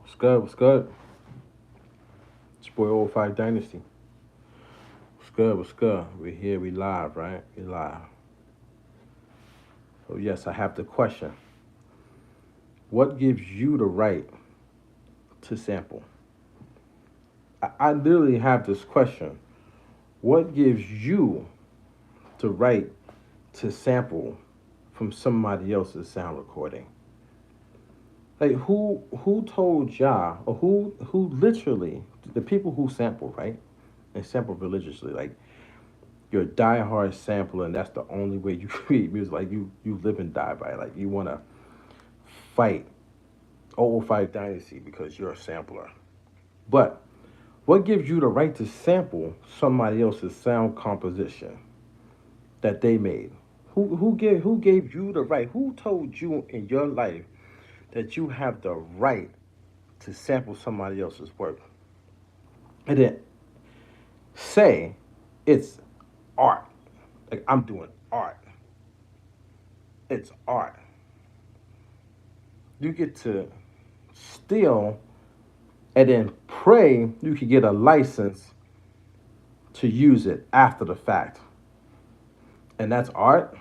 What's good? What's good? It's your boy Old Five Dynasty. What's good? What's good? We're here. We live, right? We live. So yes, I have the question. What gives you the right to sample? I literally have this question. What gives you the right to sample from somebody else's sound recording? Like who told y'all or who literally the people who sample, right? And sample religiously, like you're a diehard sampler, and that's the only way you create music. Like you live and die by it. Like you wanna fight old fight dynasty because you're a sampler. But what gives you the right to sample somebody else's sound composition that they made? Who gave you the right? Who told you in your life that you have the right to sample somebody else's work? And then say it's art. Like I'm doing art. It's art. You get to steal and then pray you could get a license to use it after the fact. And that's art?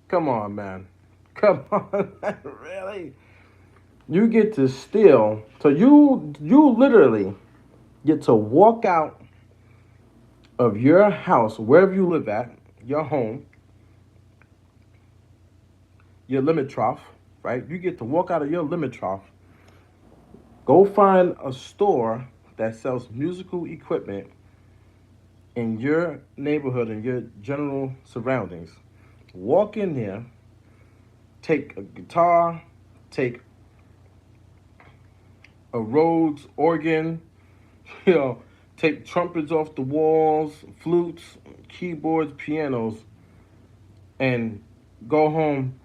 Come on, man. Come on, man. Really? You get to steal. So you literally get to walk out of your house, wherever you live at, your home, your limit trough, right? You get to walk out of your limit trough, go find a store that sells musical equipment in your neighborhood, in your general surroundings. Walk in there, take a guitar, take a Rhodes organ, you know, take trumpets off the walls, flutes, keyboards, pianos, and go home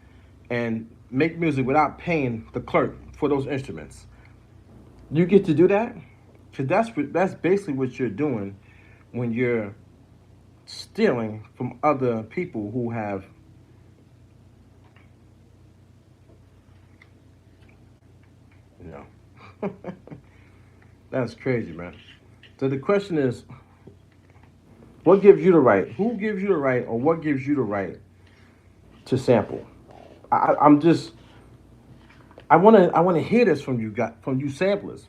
and make music without paying the clerk for those instruments. You get to do that? Because that's basically what you're doing when you're stealing from other people who have, you know. That's crazy, man. So the question is, what gives you the right? Who gives you the right, or what gives you the right to sample? I'm just, I wanna hear this from you, from you samplers.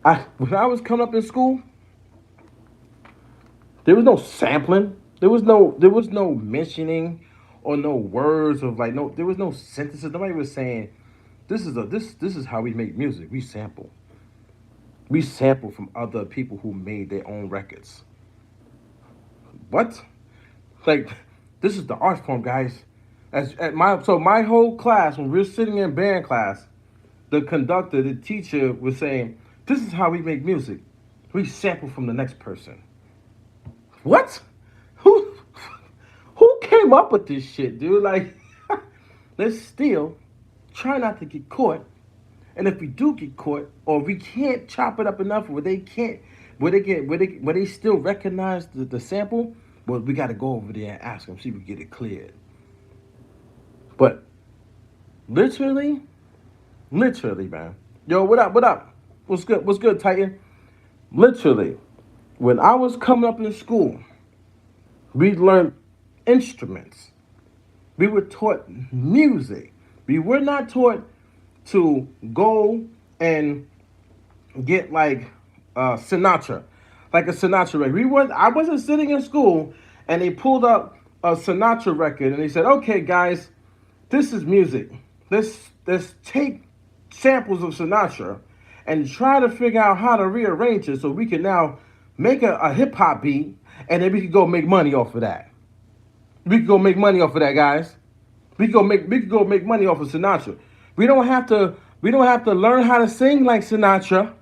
When I was coming up in school, there was no sampling. There was no mentioning or no words of like no. There was no synthesis. Nobody was saying this is how we make music. We sample. We sample from other people who made their own records. What? Like this is the art form, guys. As at my whole class when we were sitting in band class, the conductor, the teacher was saying, "This is how we make music. We sample from the next person." What? Who who came up with this shit, dude? Like, let's steal, try not to get caught, and if we do get caught, or we can't chop it up enough where they can't, where they still recognize the sample, well, we got to go over there and ask them, see if we get it cleared. But literally, literally, man. Yo, what up? What up? What's good? What's good, Titan? Literally, when I was coming up in school, we learned instruments. We were taught music. We were not taught to go and get like Sinatra, like a Sinatra record. I wasn't sitting in school and they pulled up a Sinatra record and they said, "Okay, guys, this is music. Let's take samples of Sinatra and try to figure out how to rearrange it so we can now make a hip hop beat and then we can go make money off of that. We can go make money off of that, guys. We can go make money off of Sinatra. We don't have to learn how to sing like Sinatra.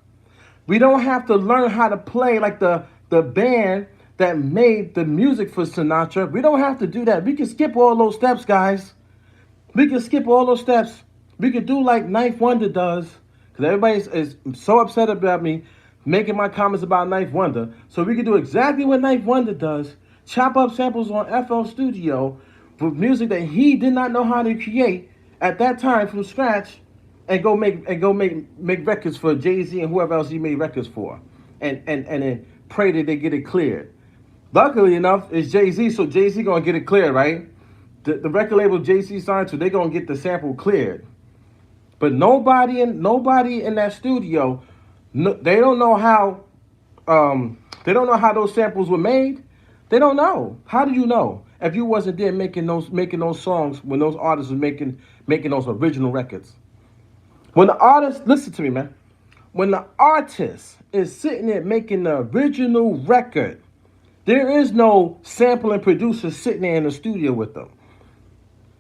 We don't have to learn how to play like the band that made the music for Sinatra. We don't have to do that. We can skip all those steps, guys. We can skip all those steps. We can do like Knife Wonder does. Because everybody is so upset about me making my comments about Knife Wonder. So we can do exactly what Knife Wonder does. Chop up samples on FL Studio with music that he did not know how to create at that time from scratch. and go make records for Jay-Z and whoever else he made records for, and then pray that they get it cleared. Luckily enough, it's Jay-Z, so Jay-Z gonna get it cleared, right? The record label Jay-Z signed to, they gonna get the sample cleared. But nobody in that studio, no, they don't know how those samples were made. They don't know. How do you know if you wasn't there making those songs when those artists were making those original records? When the artist, listen to me, man. When the artist is sitting there making the original record, there is no sampling producer sitting there in the studio with them.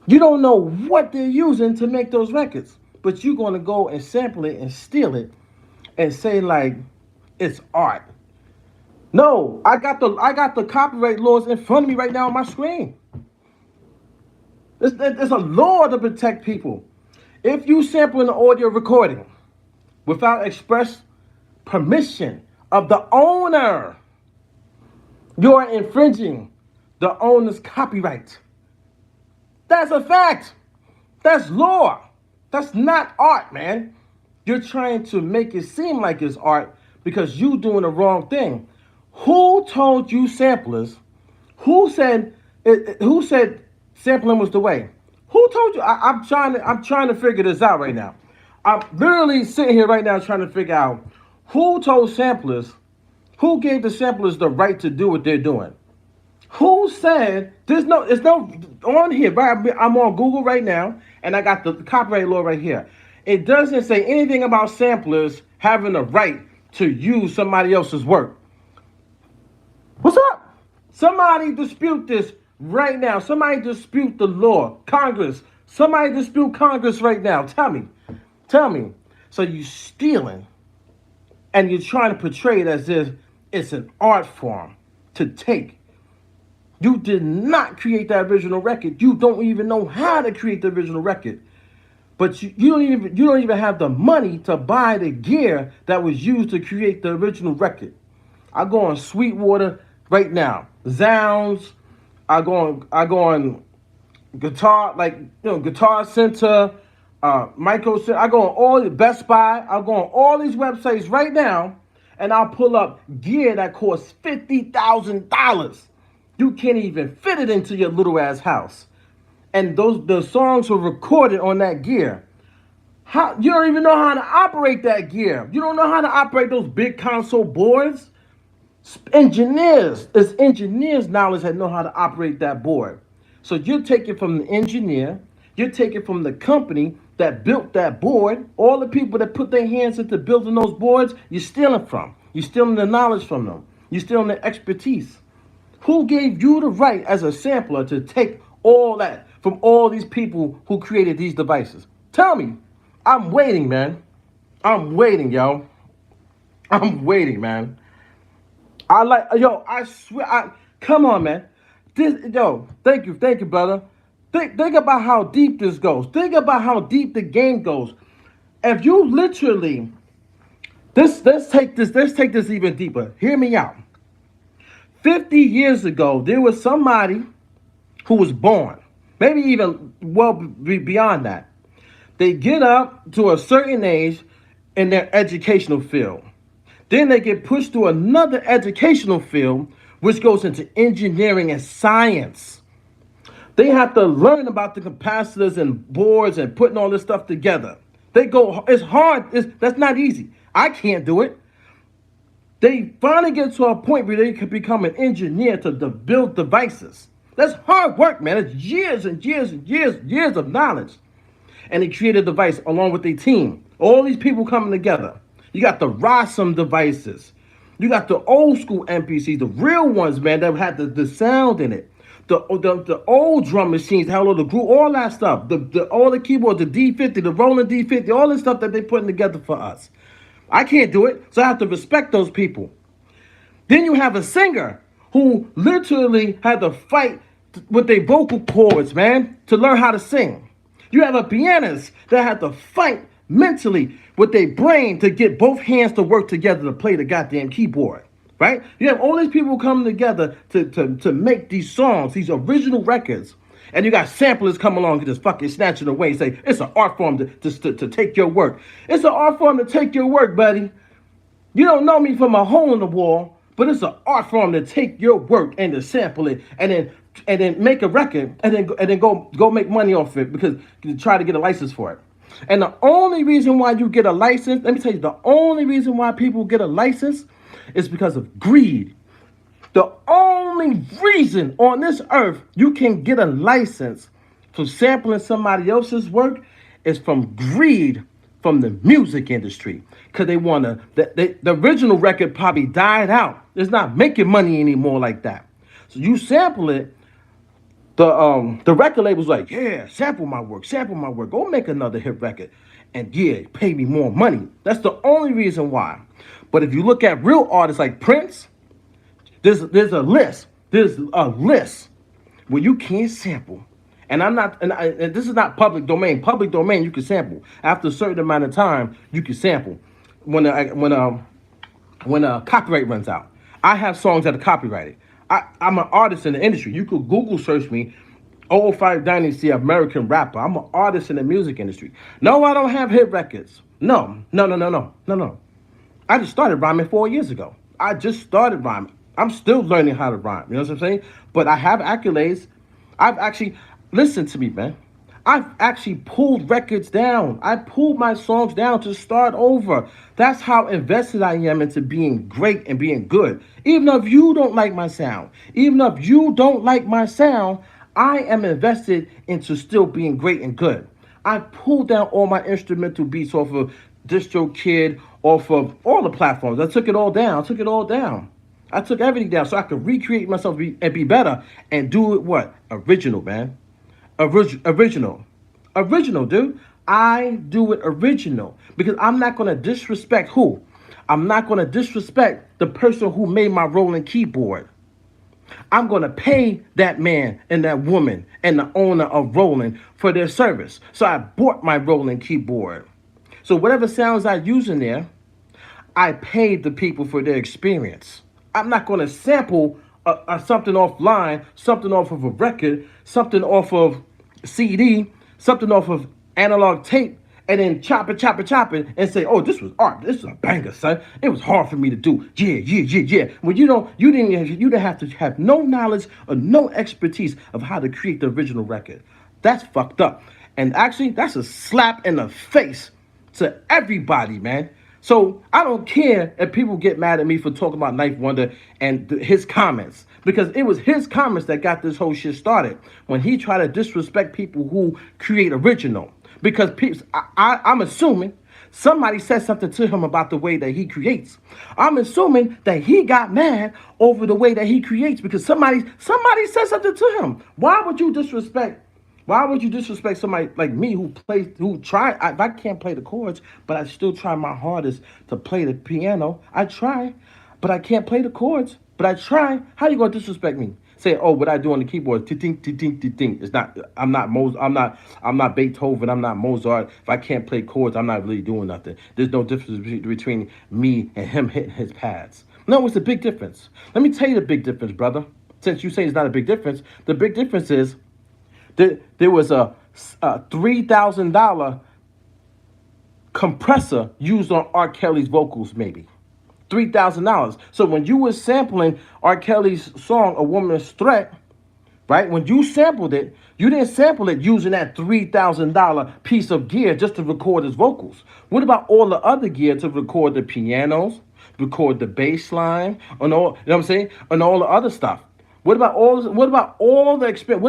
You don't know what they're using to make those records, but you're gonna go and sample it and steal it and say like it's art. No, I got the copyright laws in front of me right now on my screen. There's a law to protect people. If you sample an audio recording without express permission of the owner, you're infringing the owner's copyright. That's a fact. That's law. That's not art, man. You're trying to make it seem like it's art because you doing the wrong thing. Who told you samplers? Who said sampling was the way? Who told you? I'm trying to figure this out right now. I'm literally sitting here right now trying to figure out who told samplers, who gave the samplers the right to do what they're doing. Who said there's no on here, right? I'm on Google right now and I got the copyright law right here. It doesn't say anything about samplers having the right to use somebody else's work. What's up? Somebody dispute this right now. Somebody dispute the law. Congress. Somebody dispute Congress right now. Tell me. So you stealing and you're trying to portray it as if it's an art form to take. You did not create that original record. You don't even know how to create the original record. But you don't even have the money to buy the gear that was used to create the original record. I go on Sweetwater right now. Zounds. I go on Guitar, Guitar Center, Micro Center. I go on all the Best Buy. I go on all these websites right now, and I'll pull up gear that costs $50,000. You can't even fit it into your little ass house. And the songs were recorded on that gear. You don't even know how to operate that gear. You don't know how to operate those big console boards. It's engineers' knowledge that know how to operate that board. So you're taking from the engineer, you're taking from the company that built that board, all the people that put their hands into building those boards, you're stealing from. You're stealing the knowledge from them. You're stealing the expertise. Who gave you the right as a sampler to take all that from all these people who created these devices? Tell me. I'm waiting, man. I'm waiting, yo. I'm waiting, man. I swear, come on, man. Thank you, brother. Think about how deep this goes. Think about how deep the game goes. If you literally, let's take this even deeper. Hear me out. 50 years ago, there was somebody who was born, maybe even well beyond that. They get up to a certain age in their educational field. Then they get pushed to another educational field, which goes into engineering and science. They have to learn about the capacitors and boards and putting all this stuff together. It's hard. That's not easy. I can't do it. They finally get to a point where they can become an engineer to build devices. That's hard work, man. It's years and years and years of knowledge. And they create a device along with their team. All these people coming together. You got the Rossum devices. You got the old school MPCs, the real ones, man, that had the sound in it. The old drum machines, the groove, all that stuff. All the keyboards, the D50, the Roland D50, all this stuff that they putting together for us. I can't do it, so I have to respect those people. Then you have a singer who literally had to fight with their vocal cords, man, to learn how to sing. You have a pianist that had to fight mentally with their brain to get both hands to work together to play the goddamn keyboard, right? You have all these people coming together to make these songs, these original records. And you got samplers come along and just fucking snatch it away and say, it's an art form to take your work. It's an art form to take your work, buddy. You don't know me from a hole in the wall, but it's an art form to take your work and to sample it and then make a record and then go make money off it because you try to get a license for it. And the only reason why you get a license, let me tell you, the only reason why people get a license is because of greed. The only reason on this earth you can get a license for sampling somebody else's work is from greed from the music industry. Because they want to, the original record probably died out. It's not making money anymore like that. So you sample it, the record label's like, yeah, sample my work, go make another hit record. And yeah, pay me more money. That's the only reason why. But if you look at real artists like Prince, there's a list. There's a list where you can't sample. And and this is not public domain. Public domain, you can sample. After a certain amount of time, you can sample. When copyright runs out. I have songs that are copyrighted. I'm an artist in the industry. You could Google search me, 05 Dynasty American rapper. I'm an artist in the music industry. No, I don't have hit records. No. I just started rhyming 4 years ago. I just started rhyming. I'm still learning how to rhyme. You know what I'm saying? But I have accolades. Listen to me, man. I've actually pulled records down. I pulled my songs down to start over. That's how invested I am into being great and being good. Even if you don't like my sound, I am invested into still being great and good. I pulled down all my instrumental beats off of DistroKid, off of all the platforms. I took it all down. I took everything down so I could recreate myself and be better and do it what? Original, man. Original, dude. I do it original because I'm not going to disrespect who? I'm not going to disrespect the person who made my rolling keyboard. I'm going to pay that man and that woman and the owner of Roland for their service. So I bought my rolling keyboard. So whatever sounds I use in there, I paid the people for their experience. I'm not going to sample something offline, something off of a record, something off of CD, something off of analog tape, and then chop it, and say, oh, this was art. This is a banger, son. It was hard for me to do. Yeah. Well, you didn't have to have no knowledge or no expertise of how to create the original record. That's fucked up. And actually, that's a slap in the face to everybody, man. So I don't care if people get mad at me for talking about Knife Wonder and his comments, because it was his comments that got this whole shit started when he tried to disrespect people who create original. Because I'm assuming somebody said something to him about the way that he creates. I'm assuming that he got mad over the way that he creates because somebody said something to him. Why would you disrespect somebody like me if I can't play the chords, but I still try my hardest to play the piano. I try, but I can't play the chords, but I try. How you gonna disrespect me? Say, oh, what I do on the keyboard, ting. It's not. I'm not Beethoven. I'm not Mozart. If I can't play chords, I'm not really doing nothing. There's no difference between me and him hitting his pads. No, it's a big difference. Let me tell you the big difference, brother. Since you say it's not a big difference, the big difference is there was a $3,000 compressor used on R. Kelly's vocals, maybe. $3,000. So when you were sampling R. Kelly's song, A Woman's Threat, right? When you sampled it, you didn't sample it using that $3,000 piece of gear just to record his vocals. What about all the other gear to record the pianos, record the bass line, and all, you know what I'm saying? And all the other stuff. What about all the experience?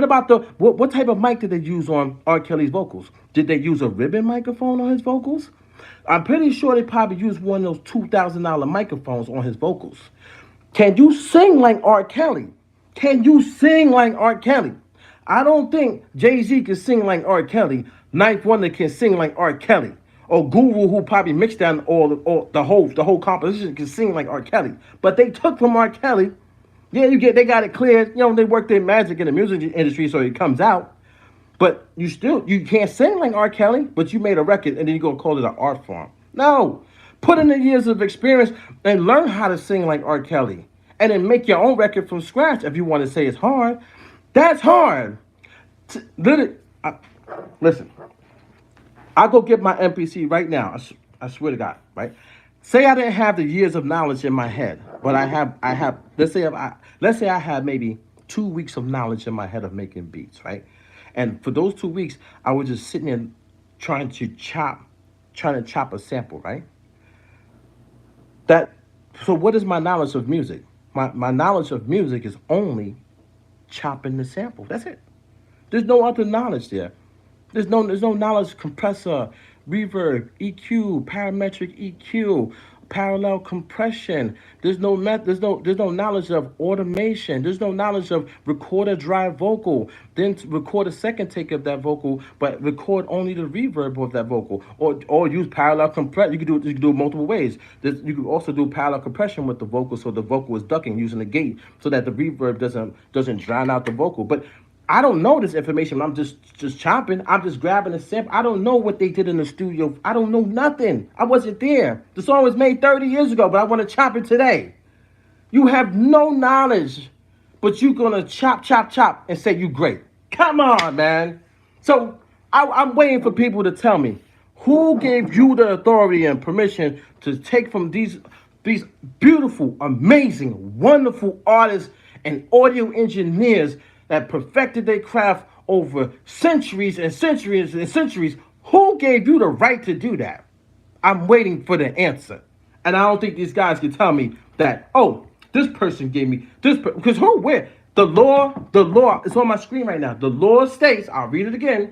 What type of mic did they use on R. Kelly's vocals? Did they use a ribbon microphone on his vocals? I'm pretty sure they probably used one of those $2,000 microphones on his vocals. Can you sing like R. Kelly? I don't think Jay-Z can sing like R. Kelly. Knife Wonder can sing like R. Kelly. Or Guru, who probably mixed down the whole composition, can sing like R. Kelly. But they took from R. Kelly. Yeah, they got it cleared. You know, they work their magic in the music industry so it comes out. But you can't sing like R. Kelly, but you made a record and then you're going to call it an art form. No. Put in the years of experience and learn how to sing like R. Kelly. And then make your own record from scratch if you want to say it's hard. That's hard. Literally, listen. I'll go get my MPC right now. I swear to God, right? Say I didn't have the years of knowledge in my head, but I have. Let's say I had maybe 2 weeks of knowledge in my head of making beats, right? And for those 2 weeks, I was just sitting there trying to chop, trying to chop a sample, right? That. So what is my knowledge of music? My knowledge of music is only chopping the sample. That's it. There's no other knowledge there. There's no knowledge compressor, reverb, EQ, parametric EQ, parallel compression. There's no knowledge of automation. There's no knowledge of record a dry vocal, then record a second take of that vocal, but record only the reverb of that vocal, or use parallel compress. You can do it multiple ways. You can also do parallel compression with the vocal, so the vocal is ducking using the gate, so that the reverb doesn't drown out the vocal. But I don't know this information. I'm just chopping. I'm just grabbing a sample. I don't know what they did in the studio. I don't know nothing. I wasn't there. The song was made 30 years ago, but I want to chop it today. You have no knowledge, but you're gonna chop, chop, chop, and say you great. Come on, man. So I'm waiting for people to tell me who gave you the authority and permission to take from these beautiful, amazing, wonderful artists and audio engineers that perfected their craft over centuries and centuries and centuries. Who gave you the right to do that? I'm waiting for the answer. And I don't think these guys can tell me that, oh, this person gave me this. Because who, where? The law, it's on my screen right now. The law states, I'll read it again.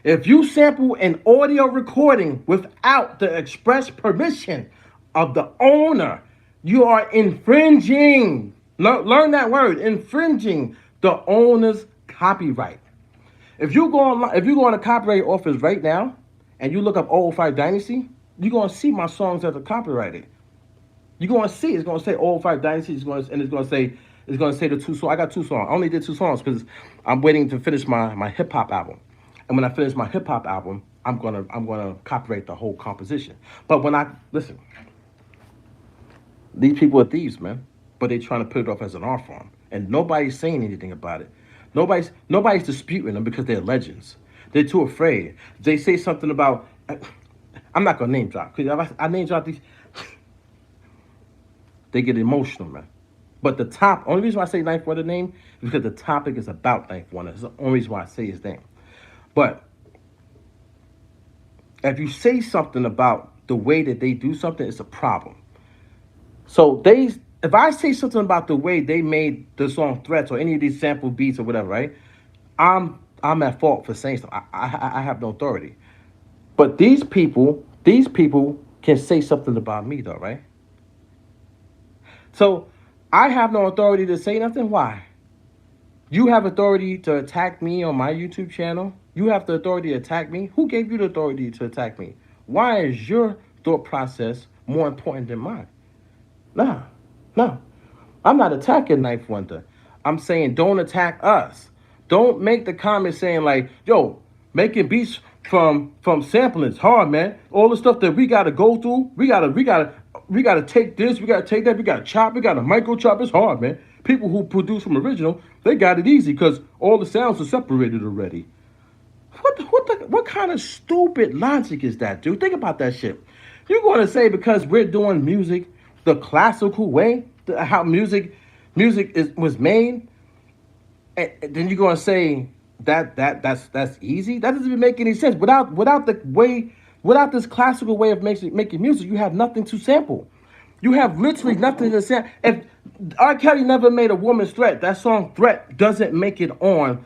If you sample an audio recording without the express permission of the owner, you are infringing. Learn that word, infringing the owner's copyright. If you go on the copyright office right now and you look up oh 05 Dynasty, you're gonna see my songs that are copyrighted. You're gonna see it's gonna say oh 05 Dynasty. It's gonna say the two songs. I got two songs. I only did two songs because I'm waiting to finish my hip hop album. And when I finish my hip hop album, I'm gonna copyright the whole composition. But when I listen, these people are thieves, man. But they're trying to put it off as an art form, and nobody's saying anything about it. Nobody's disputing them because they're legends. They're too afraid. They say something about. I'm not gonna name drop because if I name drop these, they get emotional, man. But the only reason why I say Ninth Wonder name is because the topic is about Ninth Wonder. It's the only reason why I say his name. But if you say something about the way that they do something, it's a problem. So if I say something about the way they made the song Threats or any of these sample beats or whatever, right? I'm at fault for saying something. I have no authority. But these people can say something about me though, right? So I have no authority to say nothing. Why? You have authority to attack me on my YouTube channel. You have the authority to attack me. Who gave you the authority to attack me? Why is your thought process more important than mine? Nah, no. I'm not attacking Knife Wonder. I'm saying don't attack us. Don't make the comment saying like, yo, making beats from sampling is hard, man. All the stuff that we gotta go through, we gotta take this, we gotta take that, we gotta chop, we gotta micro chop. It's hard, man. People who produce from original, they got it easy because all the sounds are separated already. What kind of stupid logic is that, dude? Think about that shit. You're gonna say because we're doing music the classical way, how was made, and then you're gonna say that's easy? That doesn't even make any sense. Without this classical way of making music, you have nothing to sample. You have literally nothing to sample. If R. Kelly never made a woman's threat, that song "Threat" doesn't make it on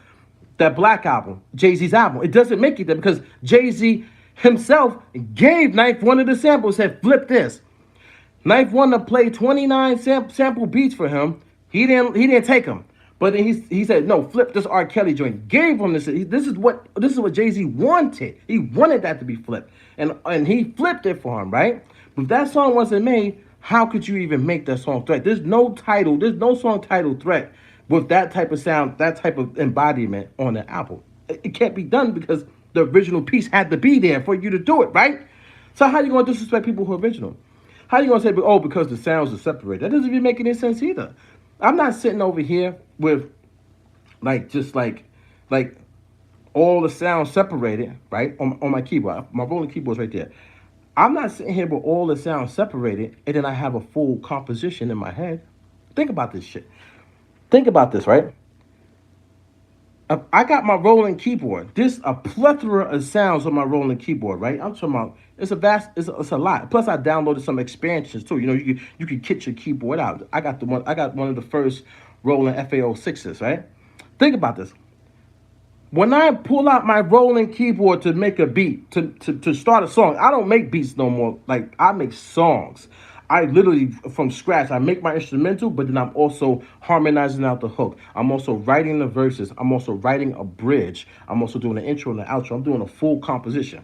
that Black album, Jay-Z's album. It doesn't make it there because Jay-Z himself gave Knife one of the samples, said flip this. Knife Wonder played 29 sample beats for him. He didn't take them, but then he said no, flip this R. Kelly joint. Gave him this. This is what Jay-Z wanted. He wanted that to be flipped, and he flipped it for him, right? But if that song wasn't made, how could you even make that song Threat? There's no song titled Threat with that type of sound, that type of embodiment on the album. It can't be done because the original piece had to be there for you to do it, right? So how you gonna disrespect people who are original? How you gonna say, oh, because the sounds are separated? That doesn't even make any sense either. I'm not sitting over here with, just like all the sounds separated, right? On my keyboard. My rolling keyboard's right there. I'm not sitting here with all the sounds separated and then I have a full composition in my head. Think about this shit. Think about this, right? I got my rolling keyboard. There's a plethora of sounds on my rolling keyboard, right? I'm talking about it's a lot. Plus, I downloaded some expansions too. You can kit your keyboard out. I got one of the first rolling FAO6s, right? Think about this. When I pull out my rolling keyboard to make a beat, to start a song, I don't make beats no more. Like, I make songs. I literally, from scratch, I make my instrumental, but then I'm also harmonizing out the hook. I'm also writing the verses. I'm also writing a bridge. I'm also doing the intro and the outro. I'm doing a full composition.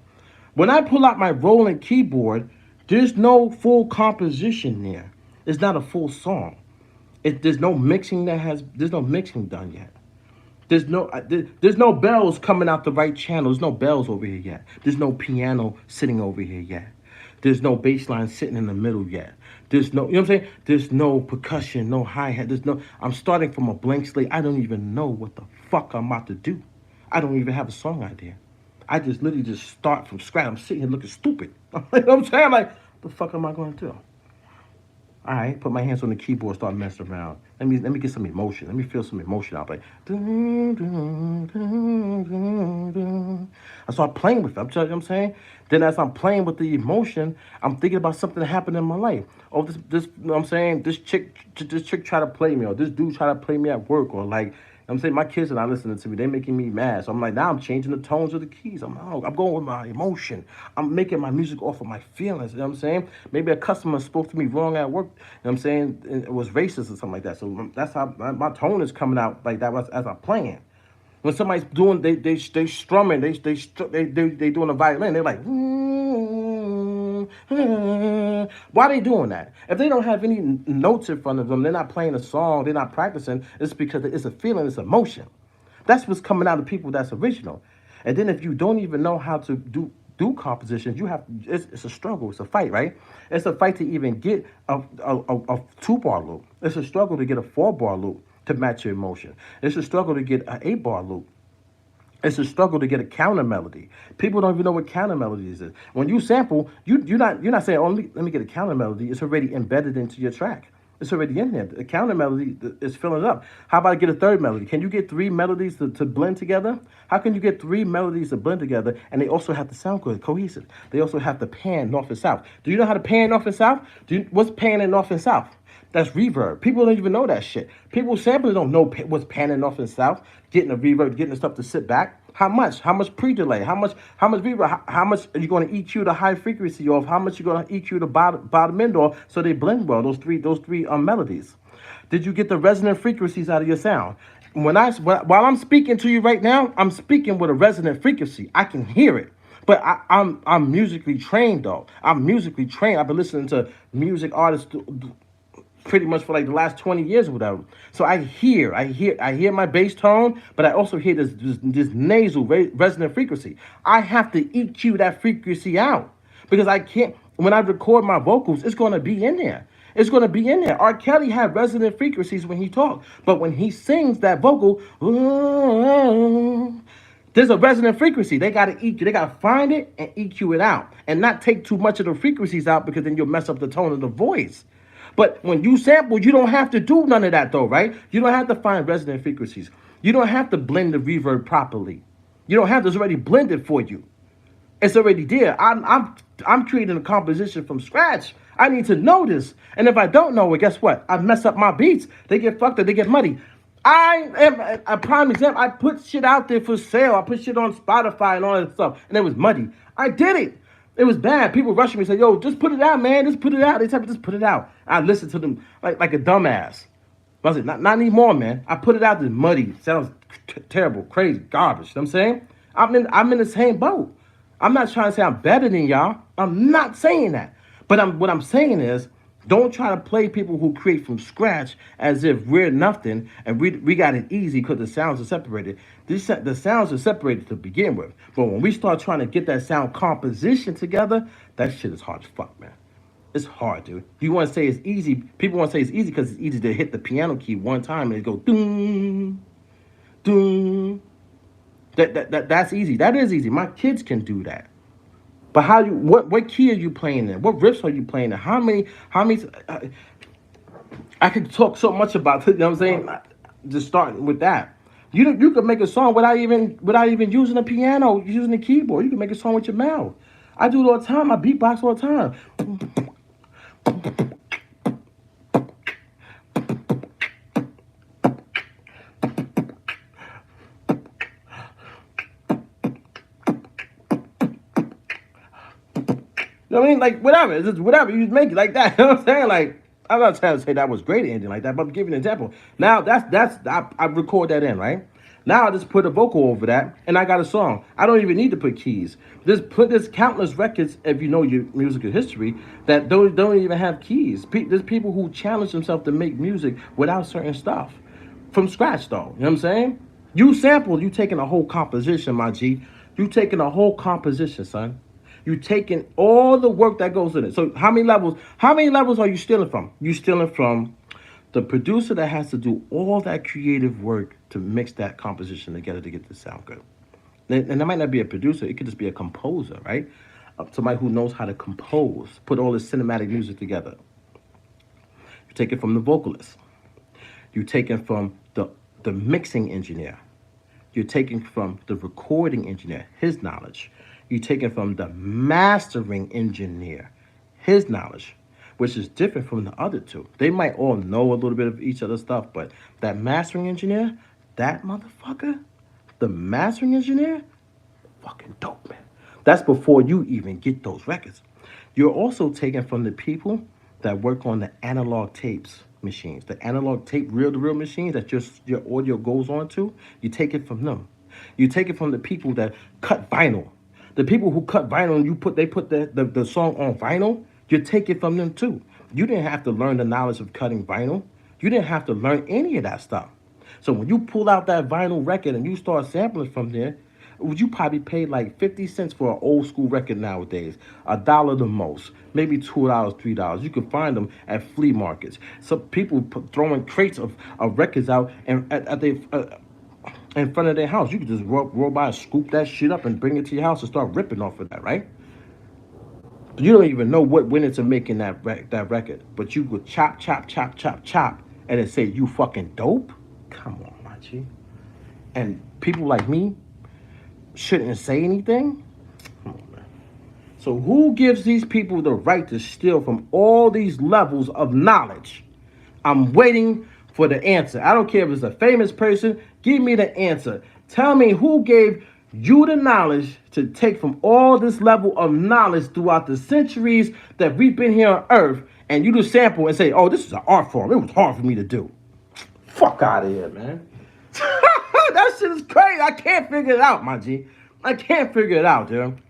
When I pull out my rolling keyboard, there's no full composition there. It's not a full song. There's no mixing there's no mixing done yet. There's no bells coming out the right channel. There's no bells over here yet. There's no piano sitting over here yet. There's no bass line sitting in the middle yet. There's no, you know what I'm saying? There's no percussion, no hi-hat. I'm starting from a blank slate. I don't even know what the fuck I'm about to do. I don't even have a song idea. I just literally just start from scratch. I'm sitting here looking stupid. You know what I'm saying? I'm like, the fuck am I going to do? All right, put my hands on the keyboard, start messing around. Let me get some emotion. Let me feel some emotion out. Like, dun, dun, dun, dun, dun. I start playing with it. You know what I'm saying? Then as I'm playing with the emotion, I'm thinking about something that happened in my life. Oh, you know what I'm saying? This chick tried to play me, or this dude tried to play me at work, or like, I'm saying my kids are not listening to me. They're making me mad. So I'm like, now I'm changing the tones of the keys. I'm going with my emotion. I'm making my music off of my feelings. You know what I'm saying? Maybe a customer spoke to me wrong at work. You know what I'm saying? It was racist or something like that. So that's how my tone is coming out like that as I'm playing. When somebody's doing, they strumming, they doing a violin. They're like, why are they doing that? If they don't have any notes in front of them, they're not playing a song, they're not practicing. It's because it's a feeling, it's emotion. That's what's coming out of people that's original. And then if you don't even know how to do compositions, it's a struggle, it's a fight, right? It's a fight to even get a 2-bar loop. It's a struggle to get a 4-bar loop to match your emotion. It's a struggle to get an 8-bar loop. It's a struggle to get a counter melody. People don't even know what counter melodies is. When you sample, you're not saying, oh, let me get a counter melody. It's already embedded into your track. It's already in there. The counter melody is filling it up. How about I get a third melody? Can you get 3 melodies to blend together? How can you get 3 melodies to blend together and they also have to sound good, cohesive? They also have to pan north and south. Do you know how to pan north and south? What's panning north and south? That's reverb. People don't even know that shit. People sampling don't know what's panning north and south, getting a reverb, getting the stuff to sit back. How much? How much pre-delay? How much reverb? How much are you going to EQ the high frequency off? How much you going to EQ the bottom end off so they blend well? Those three melodies. Did you get the resonant frequencies out of your sound? While I'm speaking to you right now, I'm speaking with a resonant frequency. I can hear it. But I'm musically trained though. I'm musically trained. I've been listening to music artists pretty much for like the last 20 years or whatever. So I hear my bass tone, but I also hear this nasal resonant frequency. I have to EQ that frequency out because I can't, when I record my vocals, it's going to be in there. It's going to be in there. R. Kelly had resonant frequencies when he talked, but when he sings that vocal, there's a resonant frequency. They got to EQ. They got to find it and EQ it out and not take too much of the frequencies out because then you'll mess up the tone of the voice. But when you sample, you don't have to do none of that though, right? You don't have to find resonant frequencies. You don't have to blend the reverb properly. You don't have to. It's already blended for you. It's already there. I'm creating a composition from scratch. I need to know this. And if I don't know it, guess what? I mess up my beats. They get fucked up. They get muddy. I am a prime example. I put shit out there for sale. I put shit on Spotify and all that stuff. And it was muddy. I did it. It was bad. People rushing me and said, yo, just put it out, man. Just put it out. They tell me just put it out. I listened to them like a dumbass. I was like, not anymore, man. I put it out. It's muddy. It sounds terrible, crazy, garbage. You know what I'm saying? I'm in the same boat. I'm not trying to say I'm better than y'all. I'm not saying that. But what I'm saying is, don't try to play people who create from scratch as if we're nothing and we got it easy because the sounds are separated. The sounds are separated to begin with. But when we start trying to get that sound composition together, that shit is hard as fuck, man. It's hard, dude. You want to say it's easy. People want to say it's easy because it's easy to hit the piano key one time and it go doom, doom, That's easy. That is easy. My kids can do that. But how you what key are you playing in? What riffs are you playing in? How many? I could talk so much about it. You know what I'm saying? Just starting with that. You could make a song without even using a piano, using a keyboard. You can make a song with your mouth. I do it all the time. I beatbox all the time. You know what I mean? Like whatever, it's just whatever. You just make it like that. You know what I'm saying? Like I'm not trying to say that was great or anything like that, but I'm giving an example. Now I record that in, right? Now I just put a vocal over that, and I got a song. I don't even need to put keys. There's countless records, if you know your musical history, that don't even have keys. There's people who challenge themselves to make music without certain stuff, from scratch though. You know what I'm saying? You sample, you taking a whole composition, my G. You taking a whole composition, son. You taking all the work that goes in it. So how many levels? How many levels are you stealing from? You stealing from the producer that has to do all that creative work to mix that composition together to get the sound good. And that might not be a producer. It could just be a composer, right? Somebody who knows how to compose, put all this cinematic music together. You take it from the vocalist. You take it from the mixing engineer. You're taking from the recording engineer, his knowledge. You're taking from the mastering engineer, his knowledge, which is different from the other two. They might all know a little bit of each other's stuff, but that mastering engineer, that motherfucker, the mastering engineer, fucking dope, man. That's before you even get those records. You're also taking from the people that work on the analog tapes machines, the analog tape reel-to-reel machines that your audio goes on to. You take it from them. You take it from the people that cut vinyl. The people who cut vinyl and they put the song on vinyl, you take it from them too. You didn't have to learn the knowledge of cutting vinyl. You didn't have to learn any of that stuff. So when you pull out that vinyl record and you start sampling from there, would you probably pay like 50 cents for an old school record nowadays? $1 the most, maybe $2, $3. You can find them at flea markets. Some people throwing crates of records out and in front of their house. You can just roll by and scoop that shit up and bring it to your house and start ripping off of that, right? You don't even know what went into making that record, but you would chop, chop, chop, chop, chop, and then say you fucking dope. Come on, my G. And people like me shouldn't say anything. Come on, man. So who gives these people the right to steal from all these levels of knowledge? I'm waiting for the answer. I don't care if it's a famous person. Give me the answer. Tell me who gave you the knowledge to take from all this level of knowledge throughout the centuries that we've been here on Earth, and you just sample and say, oh, this is an art form. It was hard for me to do. Fuck out of here, man. That shit is crazy. I can't figure it out, my G. I can't figure it out, dude.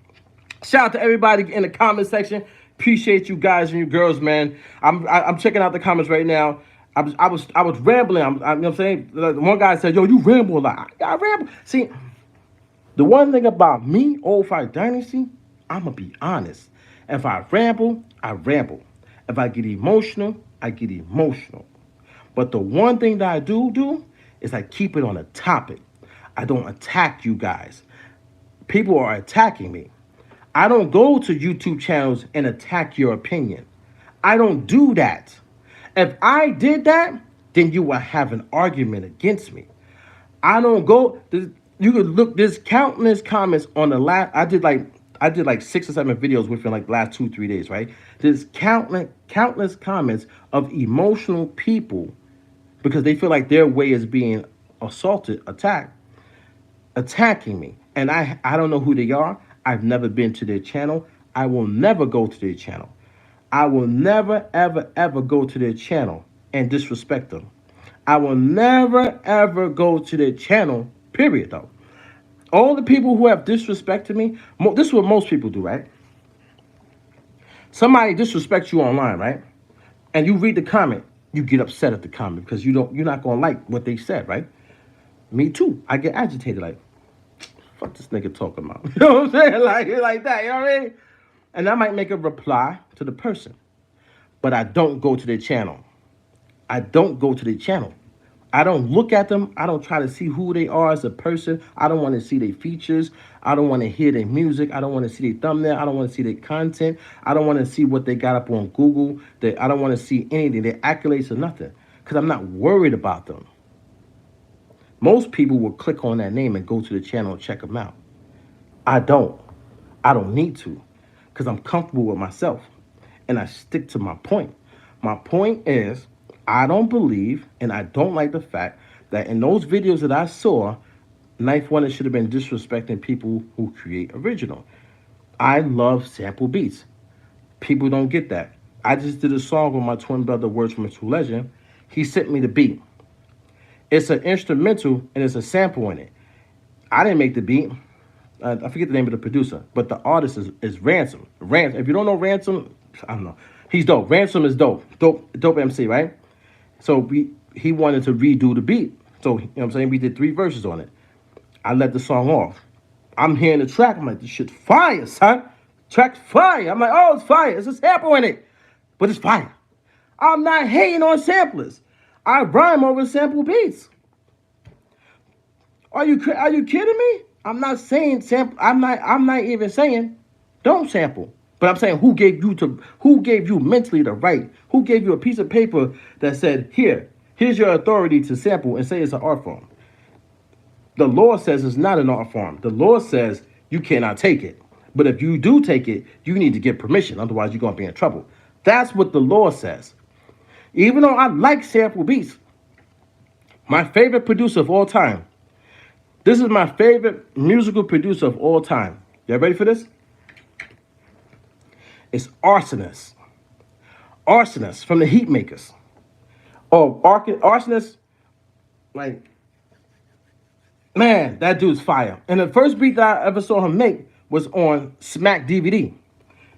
Shout out to everybody in the comment section. Appreciate you guys and you girls, man. I'm checking out the comments right now. I was rambling. You know what I'm saying? One guy said, "Yo, you ramble a lot." I ramble. See, the one thing about me, Old Fight Dynasty, I'm gonna be honest. If I ramble, I ramble. If I get emotional, I get emotional. But the one thing that I do is I keep it on a topic. I don't attack you guys. People are attacking me. I don't go to YouTube channels and attack your opinion. I don't do that. If I did that, then you will have an argument against me. I don't go. You could look. There's countless comments on the last. I did like 6 or 7 videos within like the last 2-3 days. Right. There's countless comments of emotional people because they feel like their way is being assaulted, attacking me. And I don't know who they are. I've never been to their channel. I will never go to their channel. I will never, ever, ever go to their channel and disrespect them. I will never, ever go to their channel, period, though. All the people who have disrespected me, this is what most people do, right? Somebody disrespects you online, right? And you read the comment, you get upset at the comment because you're not going to like what they said, right? Me too. I get agitated like, fuck this nigga talking about. You know what I'm saying? Like that, you know what I mean? And I might make a reply to the person. But I don't go to their channel. I don't go to their channel. I don't look at them. I don't try to see who they are as a person. I don't want to see their features. I don't want to hear their music. I don't want to see their thumbnail. I don't want to see their content. I don't want to see what they got up on Google. I don't want to see anything, their accolades or nothing, because I'm not worried about them. Most people will click on that name and go to the channel and check them out. I don't. I don't need to, because I'm comfortable with myself and I stick to my point. My point is, I don't believe and I don't like the fact that in those videos that I saw, Knife One should have been disrespecting people who create original. I love sample beats. People don't get that. I just did a song with my twin brother, Words from a True Legend. He sent me the beat. It's an instrumental and it's a sample in it. I didn't make the beat. I forget the name of the producer, but the artist is Ransom. Ransom. If you don't know Ransom, I don't know. He's dope. Ransom is dope. Dope MC, right? So he wanted to redo the beat. So, you know what I'm saying? We did 3 verses on it. I let the song off. I'm hearing the track. I'm like, this shit's fire, son. Track's fire. I'm like, oh, it's fire. It's a sample in it. But it's fire. I'm not hating on samplers. I rhyme over sample beats. Are you kidding me? I'm not saying sample. I'm not even saying don't sample. But I'm saying who gave you mentally the right? Who gave you a piece of paper that said, here's your authority to sample and say it's an art form? The law says it's not an art form. The law says you cannot take it. But if you do take it, you need to get permission. Otherwise, you're going to be in trouble. That's what the law says. Even though I like sample beats, my favorite producer of all time, this is my favorite musical producer of all time. Y'all ready for this? It's Arsonist. Arsonist from the Heatmakers. Oh, Arsonist, like, man, that dude's fire. And the first beat that I ever saw him make was on Smack DVD.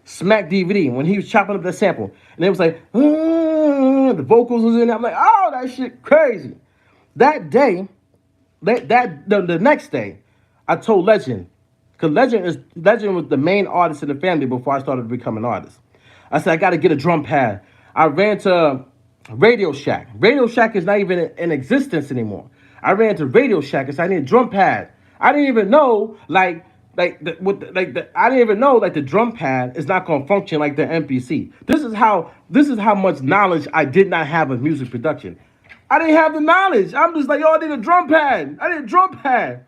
Smack DVD, when he was chopping up that sample. And it was like, the vocals was in there. I'm like, oh, that shit crazy. That day, the next day, I told Legend, because Legend was the main artist in the family before I started to become an artist. I said, I got to get a drum pad. I ran to Radio Shack. Radio Shack is not even in existence anymore. I ran to Radio Shack and said, I need a drum pad. I didn't even know, I didn't even know the drum pad is not gonna function like the MPC. This is how much knowledge I did not have of music production. I didn't have the knowledge. I'm just like, yo, I need a drum pad. I need a drum pad.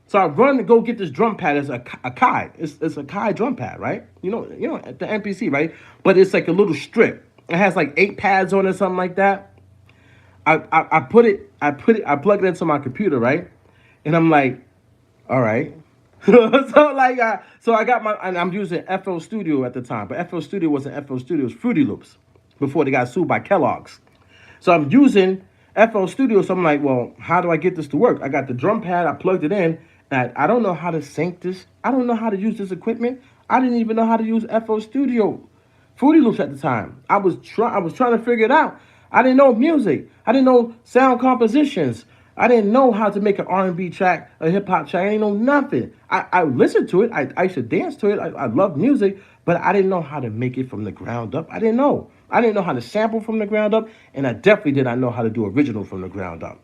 So I run to go get this drum pad. It's a Kai. It's a Kai drum pad, right? You know the MPC, right? But it's like a little strip. It has like 8 pads on it, something like that. I plug it into my computer, right? And I'm like, all right. So I got and I'm using FL Studio at the time, but FL Studio wasn't FL Studio, it was Fruity Loops before they got sued by Kellogg's. So I'm using FL Studio, so I'm like, well, how do I get this to work? I got the drum pad, I plugged it in, and I don't know how to sync this. I don't know how to use this equipment. I didn't even know how to use FL Studio Fruity Loops at the time. I was trying to figure it out. I didn't know music. I didn't know sound compositions. I didn't know how to make an R&B track, a hip-hop track. I didn't know nothing. I listened to it. I used to dance to it. I love music, but I didn't know how to make it from the ground up. I didn't know. I didn't know how to sample from the ground up, and I definitely did not know how to do original from the ground up.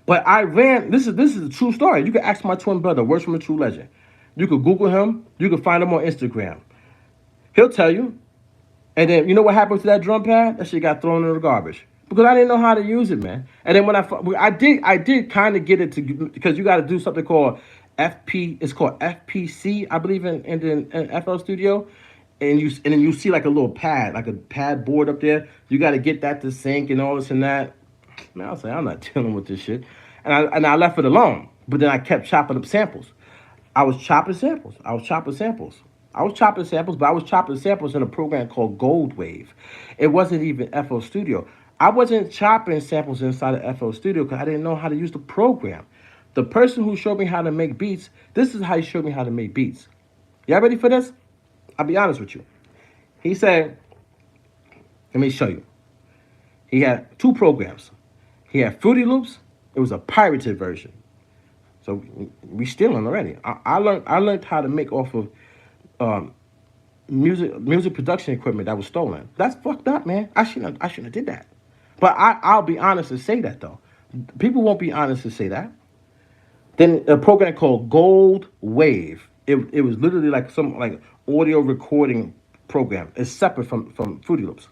But I ran, this is a true story. You can ask my twin brother, Words from a True Legend. You could Google him. You can find him on Instagram. He'll tell you. And then, you know what happened to that drum pad? That shit got thrown in the garbage. Because I didn't know how to use it, man. And then when I did kind of get it to, because you got to do something called it's called FPC, I believe in FL Studio. And then you see like a little pad, like a pad board up there. You got to get that to sync and all this and that. Man, I was like, I'm not dealing with this shit. And I left it alone. But then I kept chopping up samples. I was chopping samples, but I was chopping samples in a program called Ghost Wav. It wasn't even FL Studio. I wasn't chopping samples inside of FL Studio because I didn't know how to use the program. The person who showed me how to make beats, this is how he showed me how to make beats. Y'all ready for this? I'll be honest with you. He said, let me show you. He had 2 programs. He had Fruity Loops. It was a pirated version. So we stealing already. I learned how to make off of music production equipment that was stolen. That's fucked up, man. I shouldn't have did that. But I'll be honest to say that though. People won't be honest to say that. Then a program called Gold Wave. It was literally like some like audio recording program. It's separate from Fruity Loops.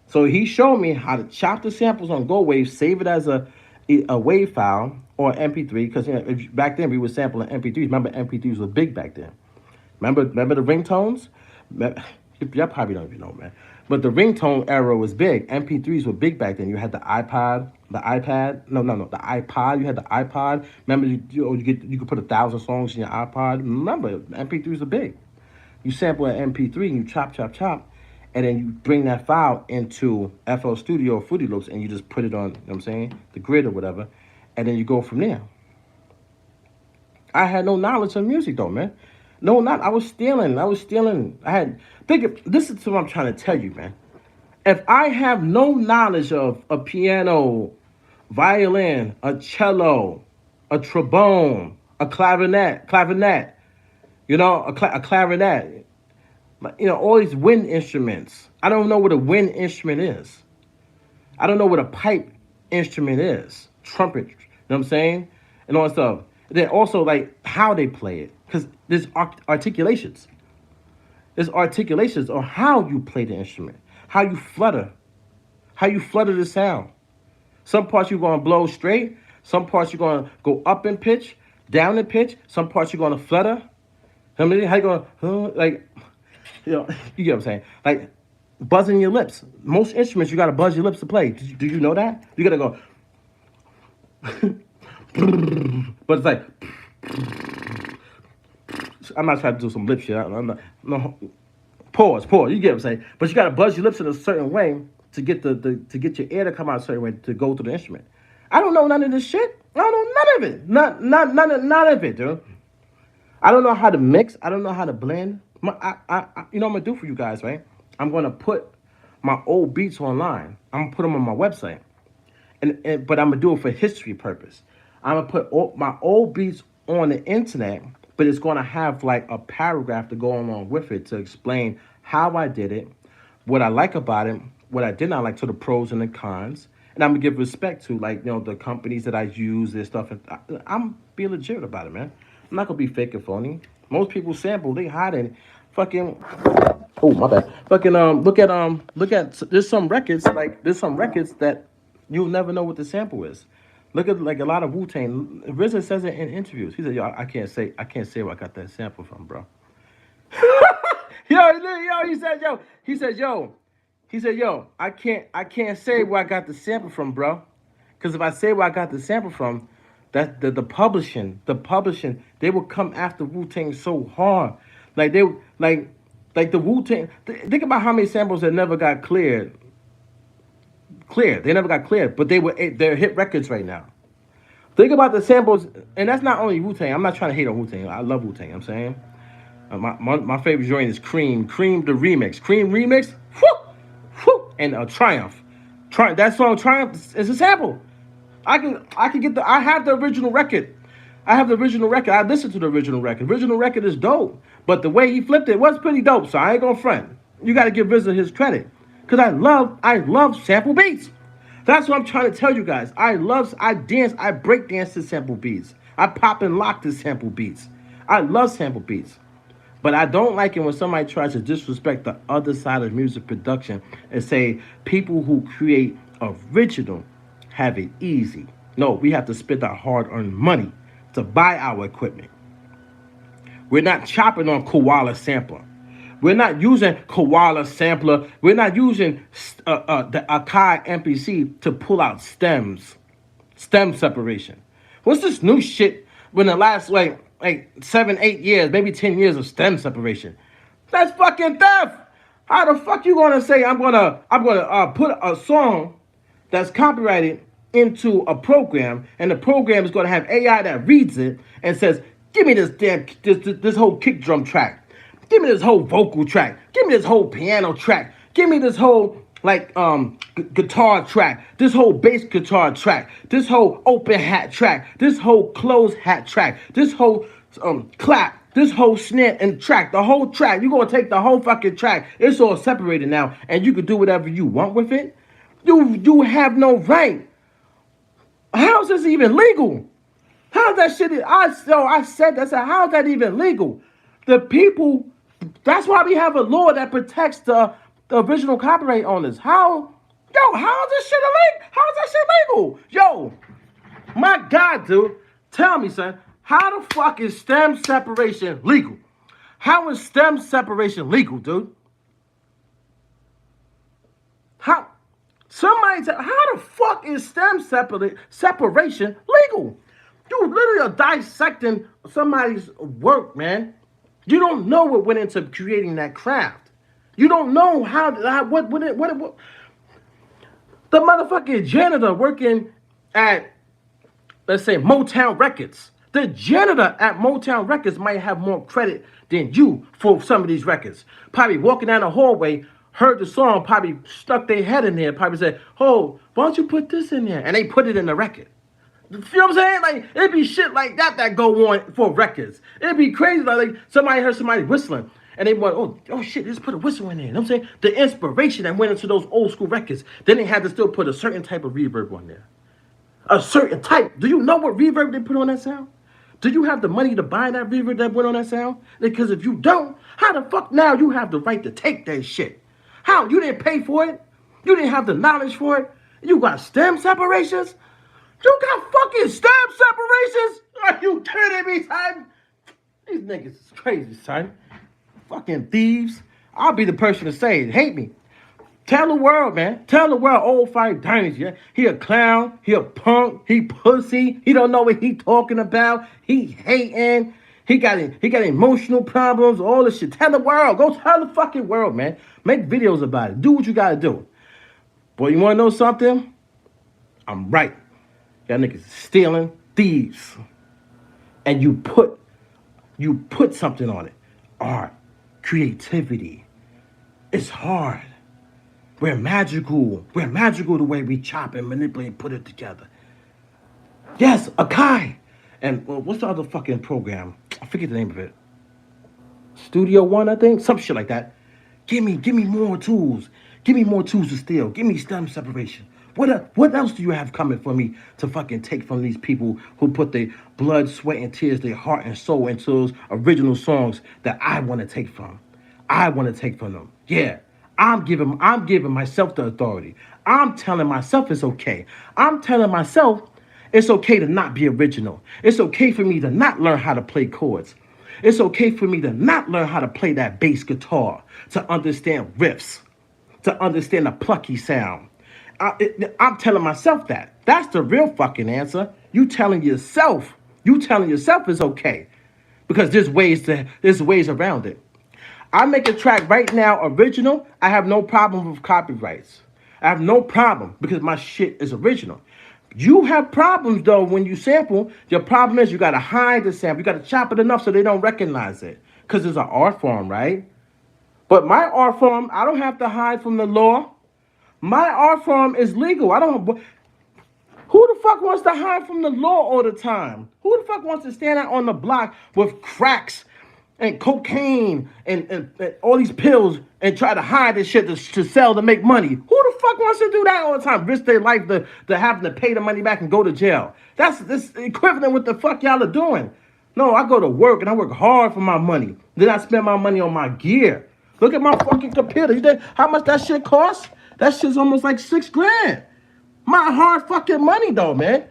So he showed me how to chop the samples on Gold Wave, save it as a wave file or MP3. Because back then we were sampling MP3s. Remember MP3s were big back then. Remember the ringtones? Y'all probably don't even know, man. But the ringtone era was big. MP3s were big back then. You had the iPod, the iPad. No, the iPod. You had the iPod. Remember, you could put 1,000 songs in your iPod. Remember, MP3s were big. You sample an MP3 and you chop, and then you bring that file into FL Studio or Fruity Loops and you just put it on, you know what I'm saying, the grid or whatever, and then you go from there. I had no knowledge of music though, man. No, not I was stealing. I had this is what I'm trying to tell you, man. If I have no knowledge of a piano, violin, a cello, a trombone, a clarinet, a clarinet, all these wind instruments. I don't know what a wind instrument is. I don't know what a pipe instrument is. Trumpet, you know what I'm saying? And all that stuff. Then also like how they play it. Because there's articulations. There's articulations on how you play the instrument. How you flutter the sound. Some parts you're going to blow straight. Some parts you're going to go up in pitch, down in pitch. Some parts you're going to flutter. I mean, how you going to, you get what I'm saying? Like, buzzing your lips. Most instruments, you got to buzz your lips to play. Do you know that? You got to go. But it's like, I'm not trying to do some lip shit. No, pause. You get what I'm saying? But you got to buzz your lips in a certain way to get to get your air to come out a certain way to go to the instrument. I don't know none of this shit. I don't know none of it. None of it, dude. I don't know how to mix. I don't know how to blend. You know what I'm gonna do for you guys, right? I'm gonna put my old beats online. I'm gonna put them on my website, but I'm gonna do it for history purpose. I'm gonna put my old beats on the internet, but it's gonna have like a paragraph to go along with it to explain how I did it, what I like about it, what I did not like, to the pros and the cons, and I'm gonna give respect to the companies that I use, their stuff. And I'm being legit about it, man. I'm not gonna be fake and phony. Most people sample, they hide in fucking. Oh my bad. Fucking look at. There's some records that you'll never know what the sample is. Look at like a lot of Wu-Tang. RZA says it in interviews. He said, "Yo, I can't say where I got that sample from, bro." He said, "Yo, I can't say where I got the sample from, bro, because if I say where I got the sample from, that the publishing, they will come after Wu-Tang so hard, like the Wu-Tang. Think about how many samples that never got cleared. They never got cleared, but they're hit records right now. Think about the samples, and that's not only Wu-Tang. I'm not trying to hate on Wu-Tang. I love Wu-Tang. I'm saying my favorite joint is Cream the remix. Cream remix, and Triumph. That song Triumph is a sample. I can get I have the original record. I listened to the original record. Original record is dope, but the way he flipped it was pretty dope. So I ain't gonna front. You got to give RZA his credit, because I love sample beats. That's what I'm trying to tell you guys. I break dance to sample beats. I pop and lock to sample beats. I love sample beats. But I don't like it when somebody tries to disrespect the other side of music production and say people who create original have it easy. No, we have to spend our hard-earned money to buy our equipment. We're not chopping on Koala Sampler. We're not using Koala Sampler. We're not using the Akai MPC to pull out stem separation. What's this new shit when the last like 7, 8 years, maybe 10 years of stem separation? That's fucking theft. How the fuck you gonna say I'm gonna put a song that's copyrighted into a program, and the program is gonna have AI that reads it and says, "Give me this whole kick drum track. Give me this whole vocal track. Give me this whole piano track. Give me this whole guitar track. This whole bass guitar track. This whole open hat track. This whole closed hat track. This whole clap. This whole snare and track. The whole track. You're gonna take the whole fucking track. It's all separated now, and you can do whatever you want with it." You have no right. How is this even legal? How's that shit? I said that. How's that even legal? The people. That's why we have a law that protects the original copyright owners. How? Yo, how is this shit illegal? How is that shit legal? Yo, my God, dude. Tell me, son. How the fuck is stem separation legal? How is stem separation legal, dude? How? Somebody tell, how the fuck is stem separation legal? You literally are dissecting somebody's work, man. You don't know what went into creating that craft. You don't know what the motherfucking janitor working at, let's say, Motown Records. The janitor at Motown Records might have more credit than you for some of these records. Probably walking down the hallway, heard the song, probably stuck their head in there, probably said, oh, why don't you put this in there? And they put it in the record. You know what I'm saying? Like, it'd be shit like that go on for records. It'd be crazy. Like somebody heard somebody whistling. And they went, oh shit, let's put a whistle in there. You know what I'm saying? The inspiration that went into those old school records. Then they had to still put a certain type of reverb on there. A certain type. Do you know what reverb they put on that sound? Do you have the money to buy that reverb that went on that sound? Because if you don't, how the fuck now you have the right to take that shit? How? You didn't pay for it? You didn't have the knowledge for it? You got stem separations? You got fucking stem separations? Are you kidding me, son? These niggas is crazy, son. Fucking thieves. I'll be the person to say it. Hate me. Tell the world, man. Tell the world Old Fight Dynasty. Yeah? He a clown. He a punk. He pussy. He don't know what he talking about. He hating. He got emotional problems. All this shit. Tell the world. Go tell the fucking world, man. Make videos about it. Do what you gotta do. Boy, you wanna know something? I'm right. Y'all niggas stealing, thieves. And you put something on it. Art, creativity. It's hard. We're magical. We're magical the way we chop and manipulate and put it together. Yes, Akai. And what's the other fucking program? I forget the name of it. Studio One, I think? Some shit like that. Give me more tools. Give me more tools to steal. Give me stem separation. What else do you have coming for me to fucking take from these people who put their blood, sweat, and tears, their heart and soul into those original songs that I want to take from? I want to take from them. Yeah. I'm giving myself the authority. I'm telling myself it's okay. I'm telling myself it's okay to not be original. It's okay for me to not learn how to play chords. It's okay for me to not learn how to play that bass guitar, to understand riffs, to understand the plucky sound. I'm telling myself that. That's the real fucking answer. You telling yourself it's okay. Because there's ways around it. I make a track right now, original. I have no problem with copyrights. I have no problem because my shit is original. You have problems though when you sample. Your problem is you gotta hide the sample. You gotta chop it enough so they don't recognize it. Because it's an art form, right? But my art form, I don't have to hide from the law. My art form is legal. Who the fuck wants to hide from the law all the time? Who the fuck wants to stand out on the block with cracks and cocaine and all these pills and try to hide this shit to sell to make money? Who the fuck wants to do that all the time? Risk their life to having to pay the money back and go to jail. That's this equivalent with the fuck y'all are doing. No, I go to work and I work hard for my money. Then I spend my money on my gear. Look at my fucking computer. You think how much that shit costs? That shit's almost like $6,000. My hard fucking money though, man.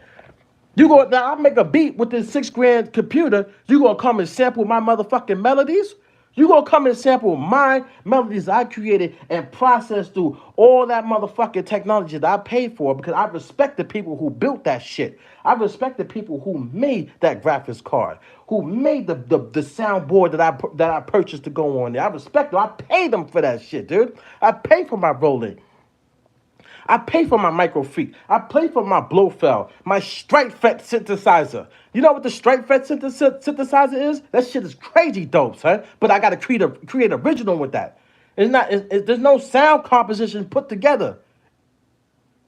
You go now, I make a beat with this $6,000 computer. You gonna come and sample my motherfucking melodies? You gonna come and sample my melodies I created and process through all that motherfucking technology that I paid for because I respect the people who built that shit. I respect the people who made that graphics card, who made the soundboard that I purchased to go on there. I respect them. I pay them for that shit, dude. I pay for my rolling. I pay for my microfreak. I pay for my Blofeld, my straight fret synthesizer. You know what the straight fret synthesizer is? That shit is crazy dope, son. But I gotta create original with that. There's no sound composition put together.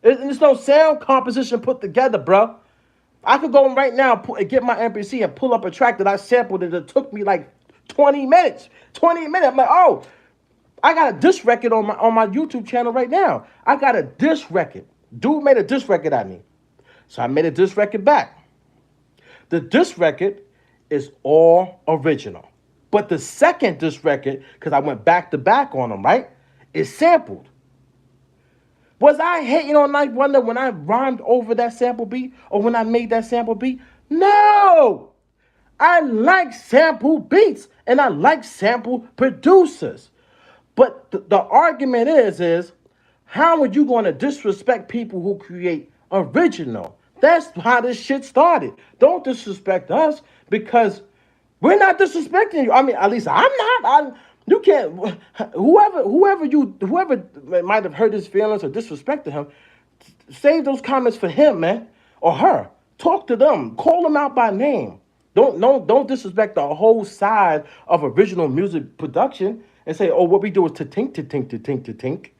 There's no sound composition put together, bro. I could go right now and get my MPC and pull up a track that I sampled and it took me like 20 minutes. 20 minutes. I'm like, oh, I got a diss record on my YouTube channel right now. I got a diss record. Dude made a diss record at me. So I made a diss record back. The diss record is all original. But the second diss record, because I went back to back on them, right? Is sampled. Was I hating on Night Wonder when I rhymed over that sample beat or when I made that sample beat? No! I like sample beats and I like sample producers. But the argument is how are you going to disrespect people who create original? That's how this shit started. Don't disrespect us because we're not disrespecting you. I mean, at least I'm not. You can't. Whoever might have hurt his feelings or disrespected him, save those comments for him, man, or her. Talk to them. Call them out by name. Don't disrespect the whole side of original music production and say, oh, what we do is to tink, to tink, to tink, to tink.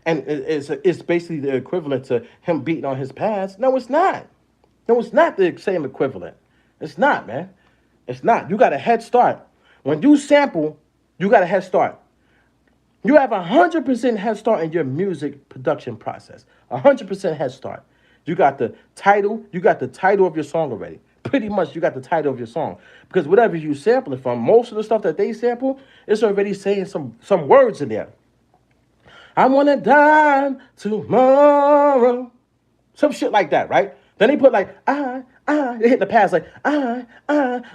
And it's basically the equivalent to him beating on his pads. No, it's not. No, it's not the same equivalent. It's not, man. It's not. You got a head start. When you sample, you got a head start. You have 100% head start in your music production process. 100% head start. You got the title. You got the title of your song already. Pretty much you got the title of your song. Because whatever you sample it from, most of the stuff that they sample, it's already saying some words in there. I want to die tomorrow. Some shit like that, right? Then they put like, they hit the pads like, I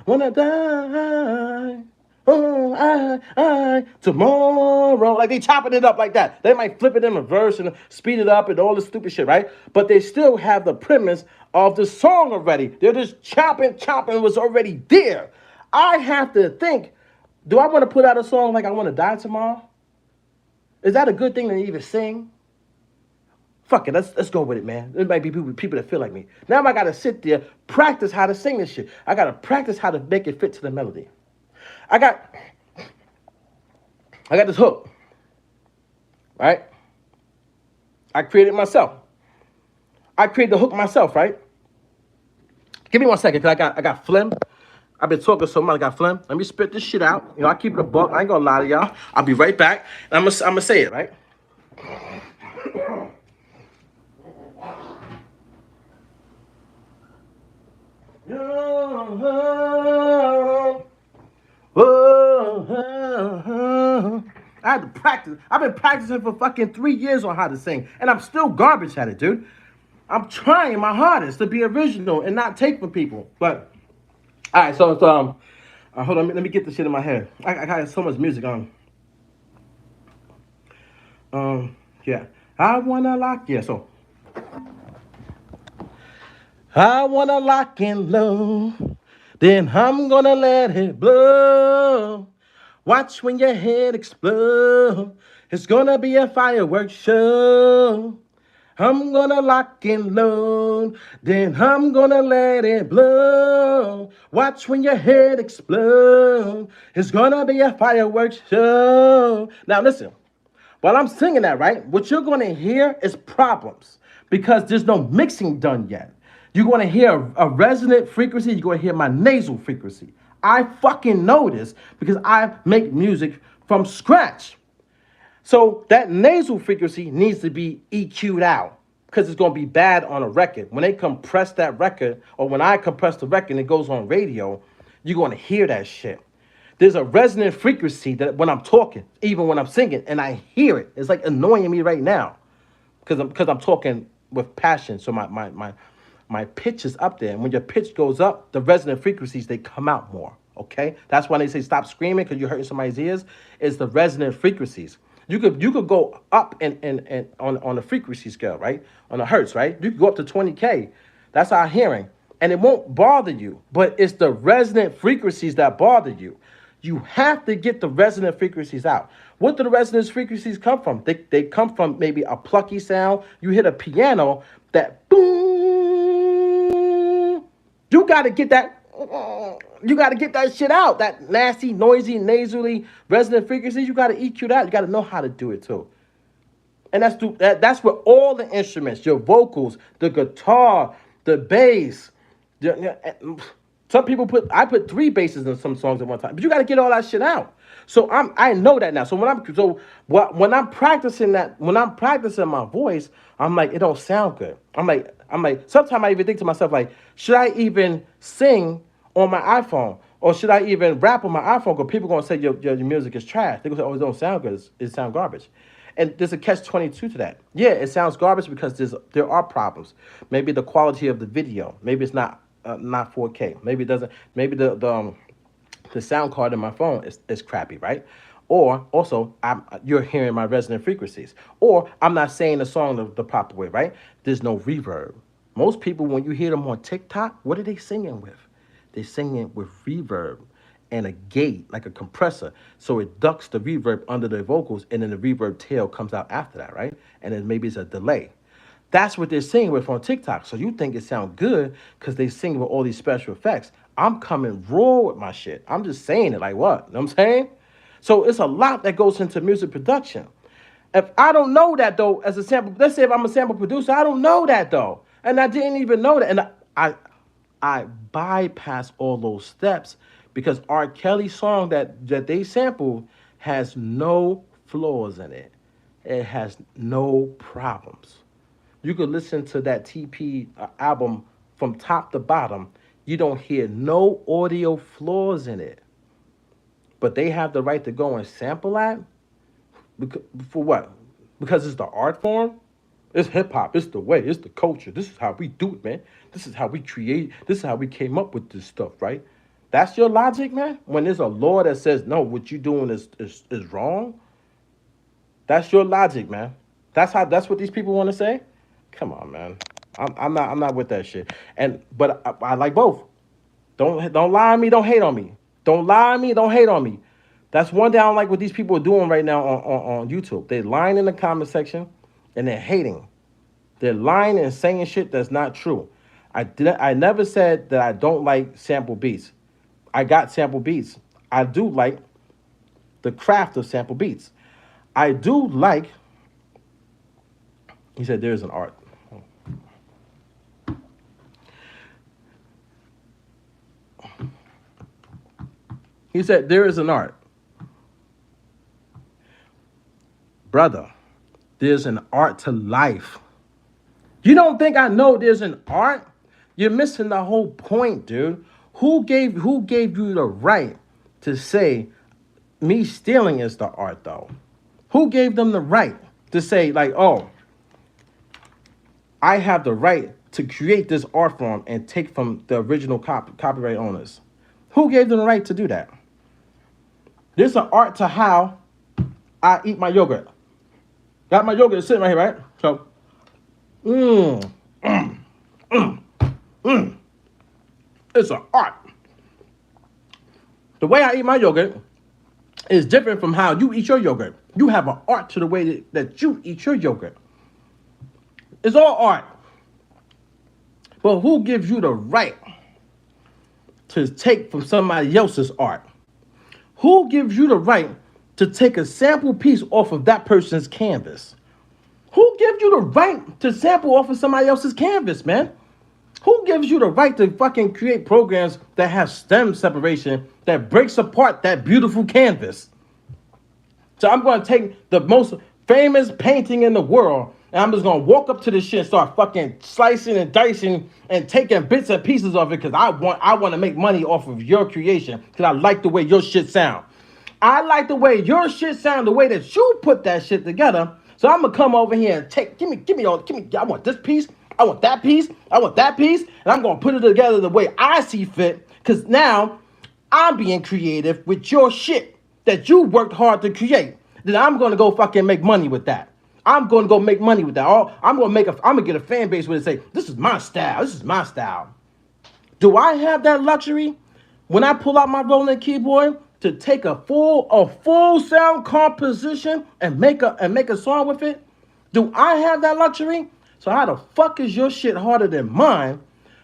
want to die. Oh, tomorrow. Like they chopping it up like that. They might flip it in reverse and speed it up and all this stupid shit, right? But they still have the premise of the song already. They're just chopping was already there. I have to think, do I want to put out a song like I want to die tomorrow? Is that a good thing to even sing? Fuck it, let's go with it, man. There might be people that feel like me. Now I gotta sit there, practice how to sing this shit. I gotta practice how to make it fit to the melody. I got this hook, right? I created myself. I created the hook myself, right? Give me 1 second, cause I got phlegm. I've been talking so much, I got phlegm. Let me spit this shit out. You know, I keep it a buck. I ain't gonna lie to y'all. I'll be right back. And I'm gonna say it, right? I had to practice. I've been practicing for fucking 3 years on how to sing, and I'm still garbage at it, dude. I'm trying my hardest to be original and not take from people. But all right, so it's hold on, let me get this shit in my head. I got so much music on. Yeah, I wanna lock. Yeah, so I wanna lock and load, then I'm gonna let it blow. Watch when your head explode. It's gonna be a fireworks show. I'm gonna lock and load, then I'm gonna let it blow. Watch when your head explode. It's gonna be a fireworks show. Now listen, while I'm singing that, right, what you're gonna hear is problems because there's no mixing done yet. You're gonna hear a resonant frequency, you're gonna hear my nasal frequency. I fucking know this because I make music from scratch. So that nasal frequency needs to be EQ'd out because it's going to be bad on a record. When they compress that record, or when I compress the record and it goes on radio, you're going to hear that shit. There's a resonant frequency that when I'm talking, even when I'm singing, and I hear it. It's like annoying me right now because I'm talking with passion. So my pitch is up there. And when your pitch goes up, the resonant frequencies, they come out more, okay? That's why they say stop screaming because you're hurting somebody's ears. It's the resonant frequencies. You could go up and on the frequency scale, right? On the hertz, right? You could go up to 20K. That's our hearing. And it won't bother you. But it's the resonant frequencies that bother you. You have to get the resonant frequencies out. What do the resonant frequencies come from? They come from maybe a plucky sound. You hit a piano, that boom. You got to get that. You got to get that shit out. That nasty, noisy, nasally resonant frequencies. You got to EQ that. You got to know how to do it too. And that's where all the instruments, your vocals, the guitar, the bass. Some people I put 3 basses in some songs at one time. But you got to get all that shit out. So I know that now. So when I'm practicing that, when I'm practicing my voice, I'm like, it don't sound good. I'm like, sometimes I even think to myself, like, should I even sing on my iPhone? Or should I even rap on my iPhone? Because people gonna say your music is trash. They gonna say, oh, it don't sound good. It sound garbage. And there's a catch-22 to that. Yeah, it sounds garbage because there are problems. Maybe the quality of the video. Maybe it's not 4K. Maybe it doesn't. Maybe the sound card in my phone is crappy, right? Or also, you're hearing my resonant frequencies. Or I'm not saying the song the proper way, right? There's no reverb. Most people, when you hear them on TikTok, what are they singing with? They're singing with reverb and a gate, like a compressor. So it ducks the reverb under the vocals, and then the reverb tail comes out after that, right? And then maybe it's a delay. That's what they're singing with on TikTok. So you think it sounds good because they sing with all these special effects. I'm coming raw with my shit. I'm just saying it like what? You know what I'm saying? So it's a lot that goes into music production. If I don't know that though, as a sample, let's say if I'm a sample producer, I don't know that though. And I didn't even know that. And I bypass all those steps because R. Kelly's song that they sampled has no flaws in it. It has no problems. You could listen to that TP album from top to bottom. You don't hear no audio flaws in it. But they have the right to go and sample that? For what? Because it's the art form? It's hip hop. It's the way. It's the culture. This is how we do it, man. This is how we create. This is how we came up with this stuff, right? That's your logic, man? When there's a law that says, no, what you're doing is wrong? That's your logic, man. That's what these people want to say? Come on, man. I'm not with that shit. But I like both. Don't lie on me. Don't hate on me. Don't lie on me. Don't hate on me. That's one thing I don't like what these people are doing right now on YouTube. They're lying in the comment section and they're hating. They're lying and saying shit that's not true. I never said that I don't like sample beats. I got sample beats. I do like the craft of sample beats. I do like. He said there's an art. He said there is an art. Brother, there's an art to life. You don't think I know there's an art? You're missing the whole point, dude. Who gave you the right to say me stealing is the art, though? Who gave them the right to say, like, oh, I have the right to create this art form and take from the original copyright owners? Who gave them the right to do that? There's an art to how I eat my yogurt. Got my yogurt sitting right here, right? So, it's an art. The way I eat my yogurt is different from how you eat your yogurt. You have an art to the way that you eat your yogurt. It's all art. But who gives you the right to take from somebody else's art? Who gives you the right to take a sample piece off of that person's canvas? Who gives you the right to sample off of somebody else's canvas, man? Who gives you the right to fucking create programs that have stem separation that breaks apart that beautiful canvas? So I'm going to take the most famous painting in the world, and I'm just going to walk up to this shit and start fucking slicing and dicing and taking bits and pieces of it because I want to make money off of your creation because I like the way your shit sound. I like the way your shit sound, the way that you put that shit together. So I'm going to come over here and give me, I want this piece. I want that piece. I want that piece. And I'm going to put it together the way I see fit because now I'm being creative with your shit that you worked hard to create. Then I'm going to go fucking make money with that. I'm going to go make money with that. I'm going to get a fan base where they say, this is my style. This is my style. Do I have that luxury when I pull out my rolling keyboard to take a full sound composition and make a song with it? Do I have that luxury? So how the fuck is your shit harder than mine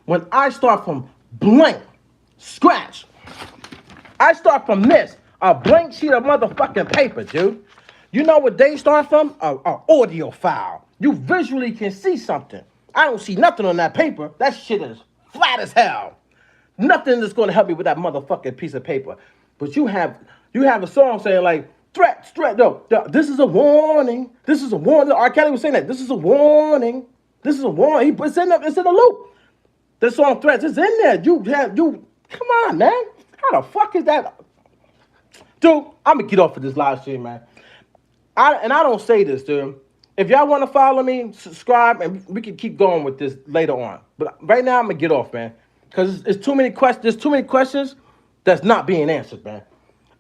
when I start from blank, scratch? I start from this, a blank sheet of motherfucking paper, dude. You know what they start from? A audio file. You visually can see something. I don't see nothing on that paper. That shit is flat as hell. Nothing that's going to help me with that motherfucking piece of paper. But you have You have a song saying like threat. No, this is a warning. This is a warning. R. Kelly was saying that. This is a warning. This is a warning. It's in the loop. The song threats is in there. You. Come on, man. How the fuck is that? Dude, I'm gonna get off of this live stream, man. I don't say this, dude. If y'all want to follow me, subscribe, and we can keep going with this later on. But right now, I'm gonna get off, man, because it's too many questions. There's too many questions that's not being answered, man.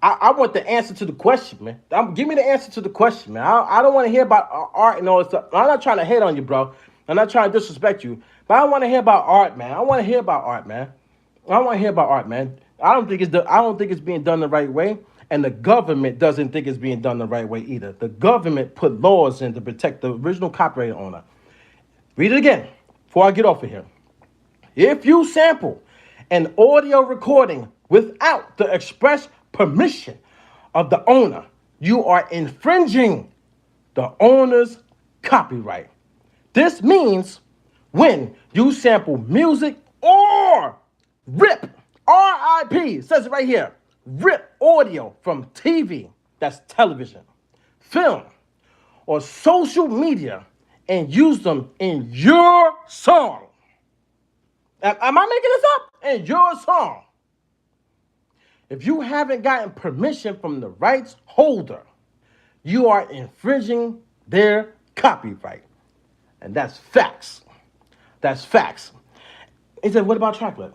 I want the answer to the question, man. Give me the answer to the question, man. I don't want to hear about art and all this stuff. I'm not trying to hate on you, bro. I'm not trying to disrespect you, but I want to hear about art, man. I want to hear about art, man. I want to hear about art, man. I don't think it's being done the right way. And the government doesn't think it's being done the right way either. The government put laws in to protect the original copyright owner. Read it again before I get off of here. If you sample an audio recording without the express permission of the owner, you are infringing the owner's copyright. This means when you sample music or rip, R.I.P., says it right here, rip audio from TV, that's television, film, or social media and use them in your song. Am I making this up? In your song. If you haven't gotten permission from the rights holder, you are infringing their copyright. And that's facts. That's facts. He said, what about Tracklet?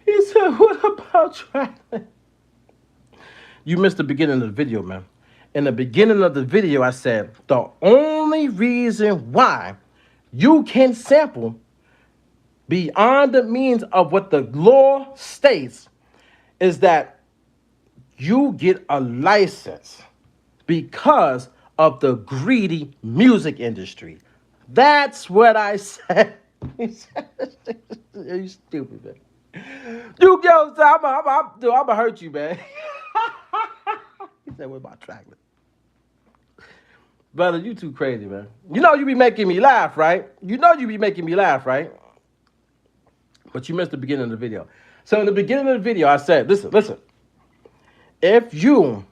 He said, what about Tracklet? You missed the beginning of the video, man. In the beginning of the video, I said, the only reason why you can sample beyond the means of what the law states is that you get a license because of the greedy music industry. That's what I said. You stupid, man. I'm gonna hurt you, man. He said, what about Tracklet? Brother, you too crazy, man. You know you be making me laugh, right? But you missed the beginning of the video. So in the beginning of the video, I said, listen. If you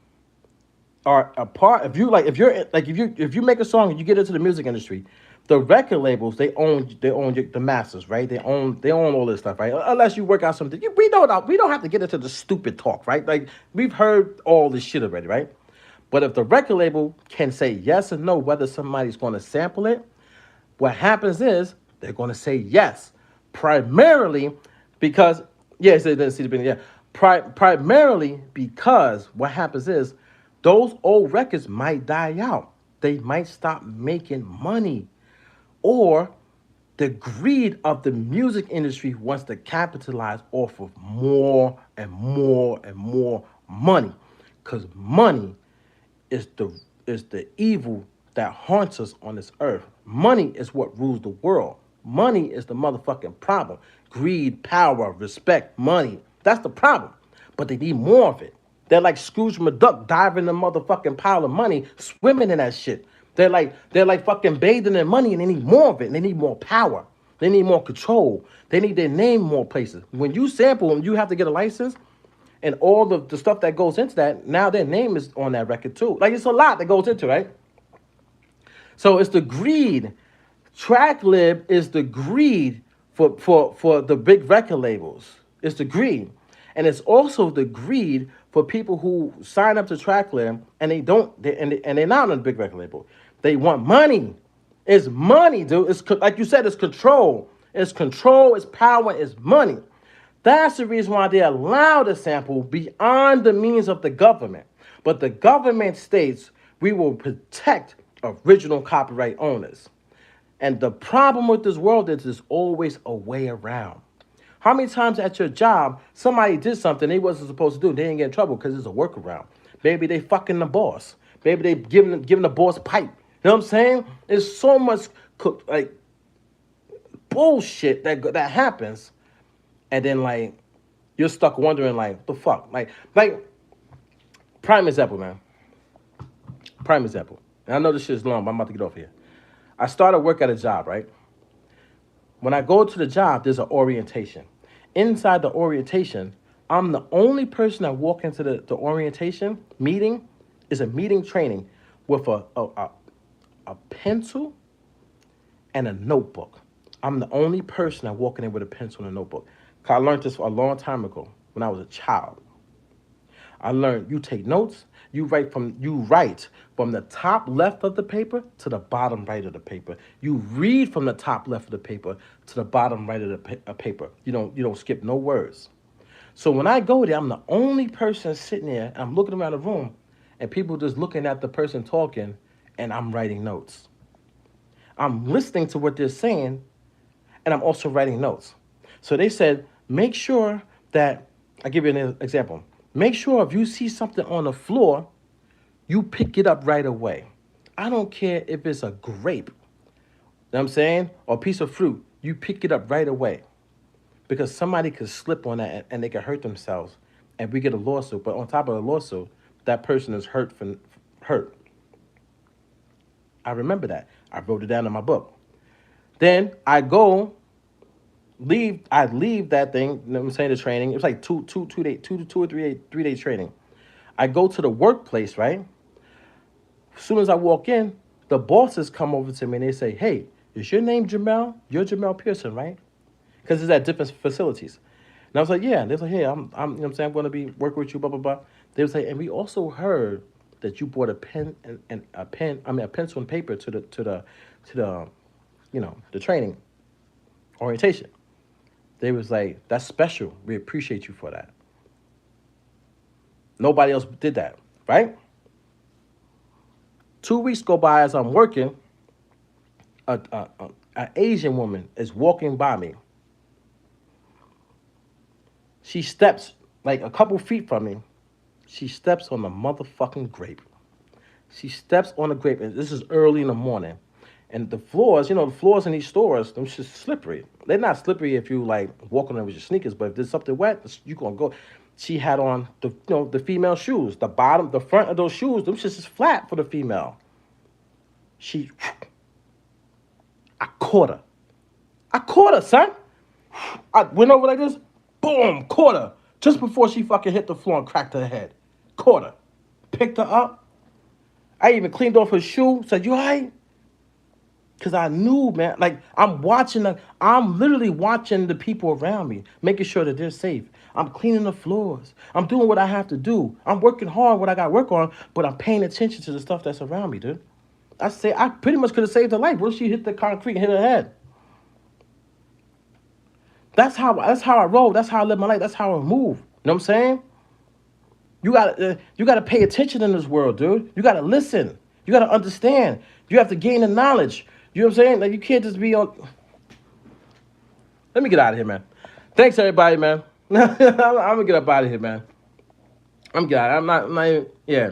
are a part, if you make a song and you get into the music industry, the record labels, they own the masters, right? They own all this stuff, right? Unless you work out something. We don't have to get into the stupid talk, right? Like, we've heard all this shit already, right? But if the record label can say yes or no whether somebody's going to sample it, what happens is they're going to say yes. Primarily because, yes, they didn't see the beginning, yeah. Primarily because what happens is those old records might die out. They might stop making money. Or the greed of the music industry wants to capitalize off of more and more and more money. Because money is the evil that haunts us on this earth. Money is what rules the world. Money is the motherfucking problem. Greed, power, respect, money. That's the problem. But they need more of it. They're like Scrooge McDuck diving in the motherfucking pile of money, swimming in that shit. They're like fucking bathing in money, and they need more of it. And they need more power. They need more control. They need their name more places. When you sample them, you have to get a license. And all the stuff that goes into that, now their name is on that record too. Like, it's a lot that goes into it, right? So it's the greed. Tracklib is the greed for the big record labels. It's the greed. And it's also the greed for people who sign up to Tracklib and they're not on the big record label. They want money. It's money, dude. It's like you said, it's control. It's control, it's power, it's money. That's the reason why they allow the sample beyond the means of the government. But the government states we will protect original copyright owners. And the problem with this world is there's always a way around. How many times at your job, somebody did something they wasn't supposed to do, they didn't get in trouble because it's a workaround. Maybe they fucking the boss. Maybe they giving the boss pipe. You know what I'm saying? There's so much like bullshit that happens. And then, like, you're stuck wondering, like, what the fuck? Like, prime example, man. Prime example. And I know this shit is long, but I'm about to get off here. I started work at a job, right? When I go to the job, there's an orientation. Inside the orientation, I'm the only person that walk into the orientation meeting is a meeting training with a pencil and a notebook. I'm the only person that walk in there with a pencil and a notebook. 'Cause I learned this a long time ago when I was a child. I learned you take notes, you write from the top left of the paper to the bottom right of the paper. You read from the top left of the paper to the bottom right of the paper. You don't skip no words. So when I go there, I'm the only person sitting there, and I'm looking around the room, and people just looking at the person talking, and I'm writing notes. I'm listening to what they're saying, and I'm also writing notes. So they said, make sure that, I'll give you an example. Make sure if you see something on the floor, you pick it up right away. I don't care if it's a grape, you know what I'm saying, or a piece of fruit, you pick it up right away. Because somebody could slip on that and they could hurt themselves, and we get a lawsuit. But on top of the lawsuit, that person is hurt. I remember that. I wrote it down in my book. Then I leave that thing, you know what I'm saying, the training. It was like two day, 2 to 3 day training. I go to the workplace, right? As soon as I walk in, the bosses come over to me and they say, hey, is your name Jamel? You're Jamel Pearson, right? Because it's at different facilities. And I was like, yeah. And they was like, hey, I'm you know what I'm saying, I'm going to be working with you, blah, blah, blah. They would say, and we also heard that you brought a pen and a pencil and paper to the the training orientation. They was like, that's special. We appreciate you for that. Nobody else did that, right? 2 weeks go by as I'm working. An Asian woman is walking by me. She steps like a couple feet from me. She steps on the motherfucking grape. She steps on the grape, and this is early in the morning. And the floors, the floors in these stores, they're just slippery. They're not slippery if you like walk on them with your sneakers, but if there's something wet, you gonna go. She had on the female shoes. The front of those shoes, them shits is flat for the female. I caught her. Son. I went over like this, boom, caught her. Just before she fucking hit the floor and cracked her head. Caught her. Picked her up. I even cleaned off her shoe. Said, you all right? Because I knew, man, like I'm literally watching the people around me, making sure that they're safe. I'm cleaning the floors. I'm doing what I have to do. I'm working hard what I got to work on, but I'm paying attention to the stuff that's around me, dude. I pretty much could have saved her life. What if she hit the concrete and hit her head? That's how I roll. That's how I live my life. That's how I move. You know what I'm saying? You gotta pay attention in this world, dude. You gotta listen. You gotta understand. You have to gain the knowledge. You know what I'm saying? Like you can't just be on. Let me get out of here, man. Thanks everybody, man. I'm gonna get up out of here, man. I'm not even, yeah.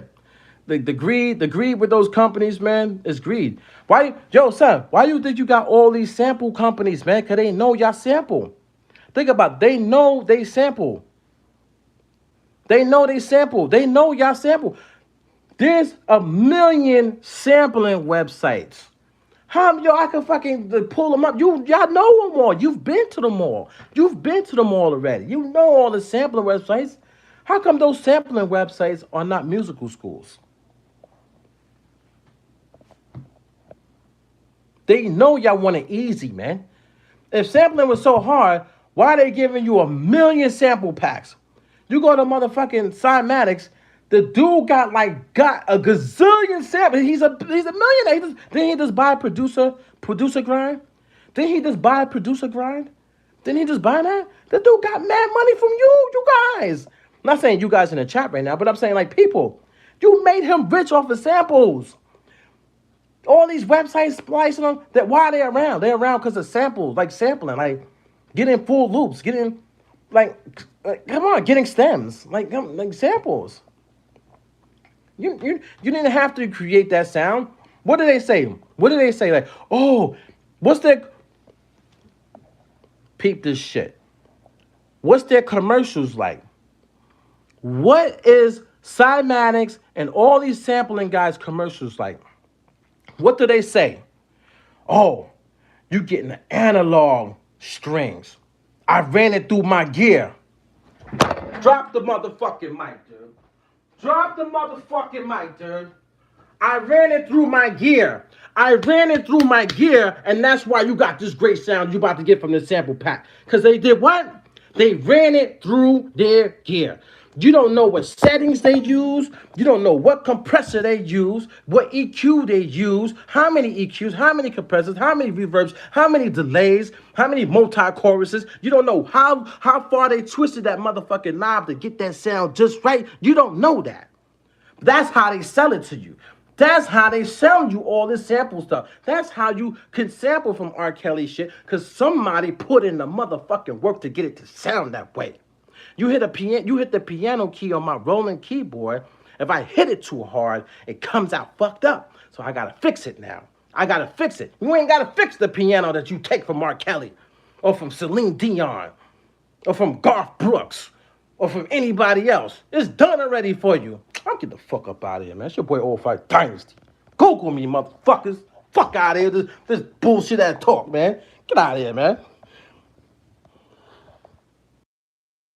The greed with those companies, man, is greed. Why you think you got all these sample companies, man? Cause they know y'all sample. Think about it. They know they sample. They know y'all sample. There's a million sampling websites. I can fucking pull them up. Y'all know them all. You've been to them all. Already. You know all the sampling websites. How come those sampling websites are not musical schools? They know y'all want it easy, man. If sampling was so hard, why are they giving you a million sample packs? You go to motherfucking Cymatics, the dude got a gazillion samples. He's a millionaire. Didn't he just buy producer grind? Didn't he just buy that? The dude got mad money from you guys. I'm not saying you guys in the chat right now, but I'm saying like people, you made him rich off of samples. All these websites splicing them. Why are they around? They're around because of samples, like sampling, like getting full loops, getting come on, getting stems, like samples. You didn't have to create that sound. What do they say? Like, oh, what's their peep this shit? What's their commercials like? What is Cymatics and all these sampling guys' commercials like? What do they say? Oh, You getting the analog strings. I ran it through my gear. Drop the motherfucking mic, dude. Drop the motherfucking mic, dude. I ran it through my gear. I ran it through my gear, and that's why you got this great sound you about to get from this sample pack. Because they did what? They ran it through their gear. You don't know what settings they use. You don't know what compressor they use, what EQ they use, how many EQs, how many compressors, how many reverbs, how many delays, how many multi-choruses. You don't know how far they twisted that motherfucking knob to get that sound just right. You don't know that. That's how they sell it to you. That's how they sell you all this sample stuff. That's how you can sample from R. Kelly shit, because somebody put in the motherfucking work to get it to sound that way. You hit the piano key on my rolling keyboard. If I hit it too hard, it comes out fucked up. So I gotta fix it now. I gotta fix it. You ain't gotta fix the piano that you take from R. Kelly, or from Celine Dion, or from Garth Brooks, or from anybody else. It's done already for you. I'll get the fuck up out of here, man. It's your boy Old Fight Dynasty. Google me, motherfuckers. Fuck out of here. This bullshit ass talk, man. Get out of here, man.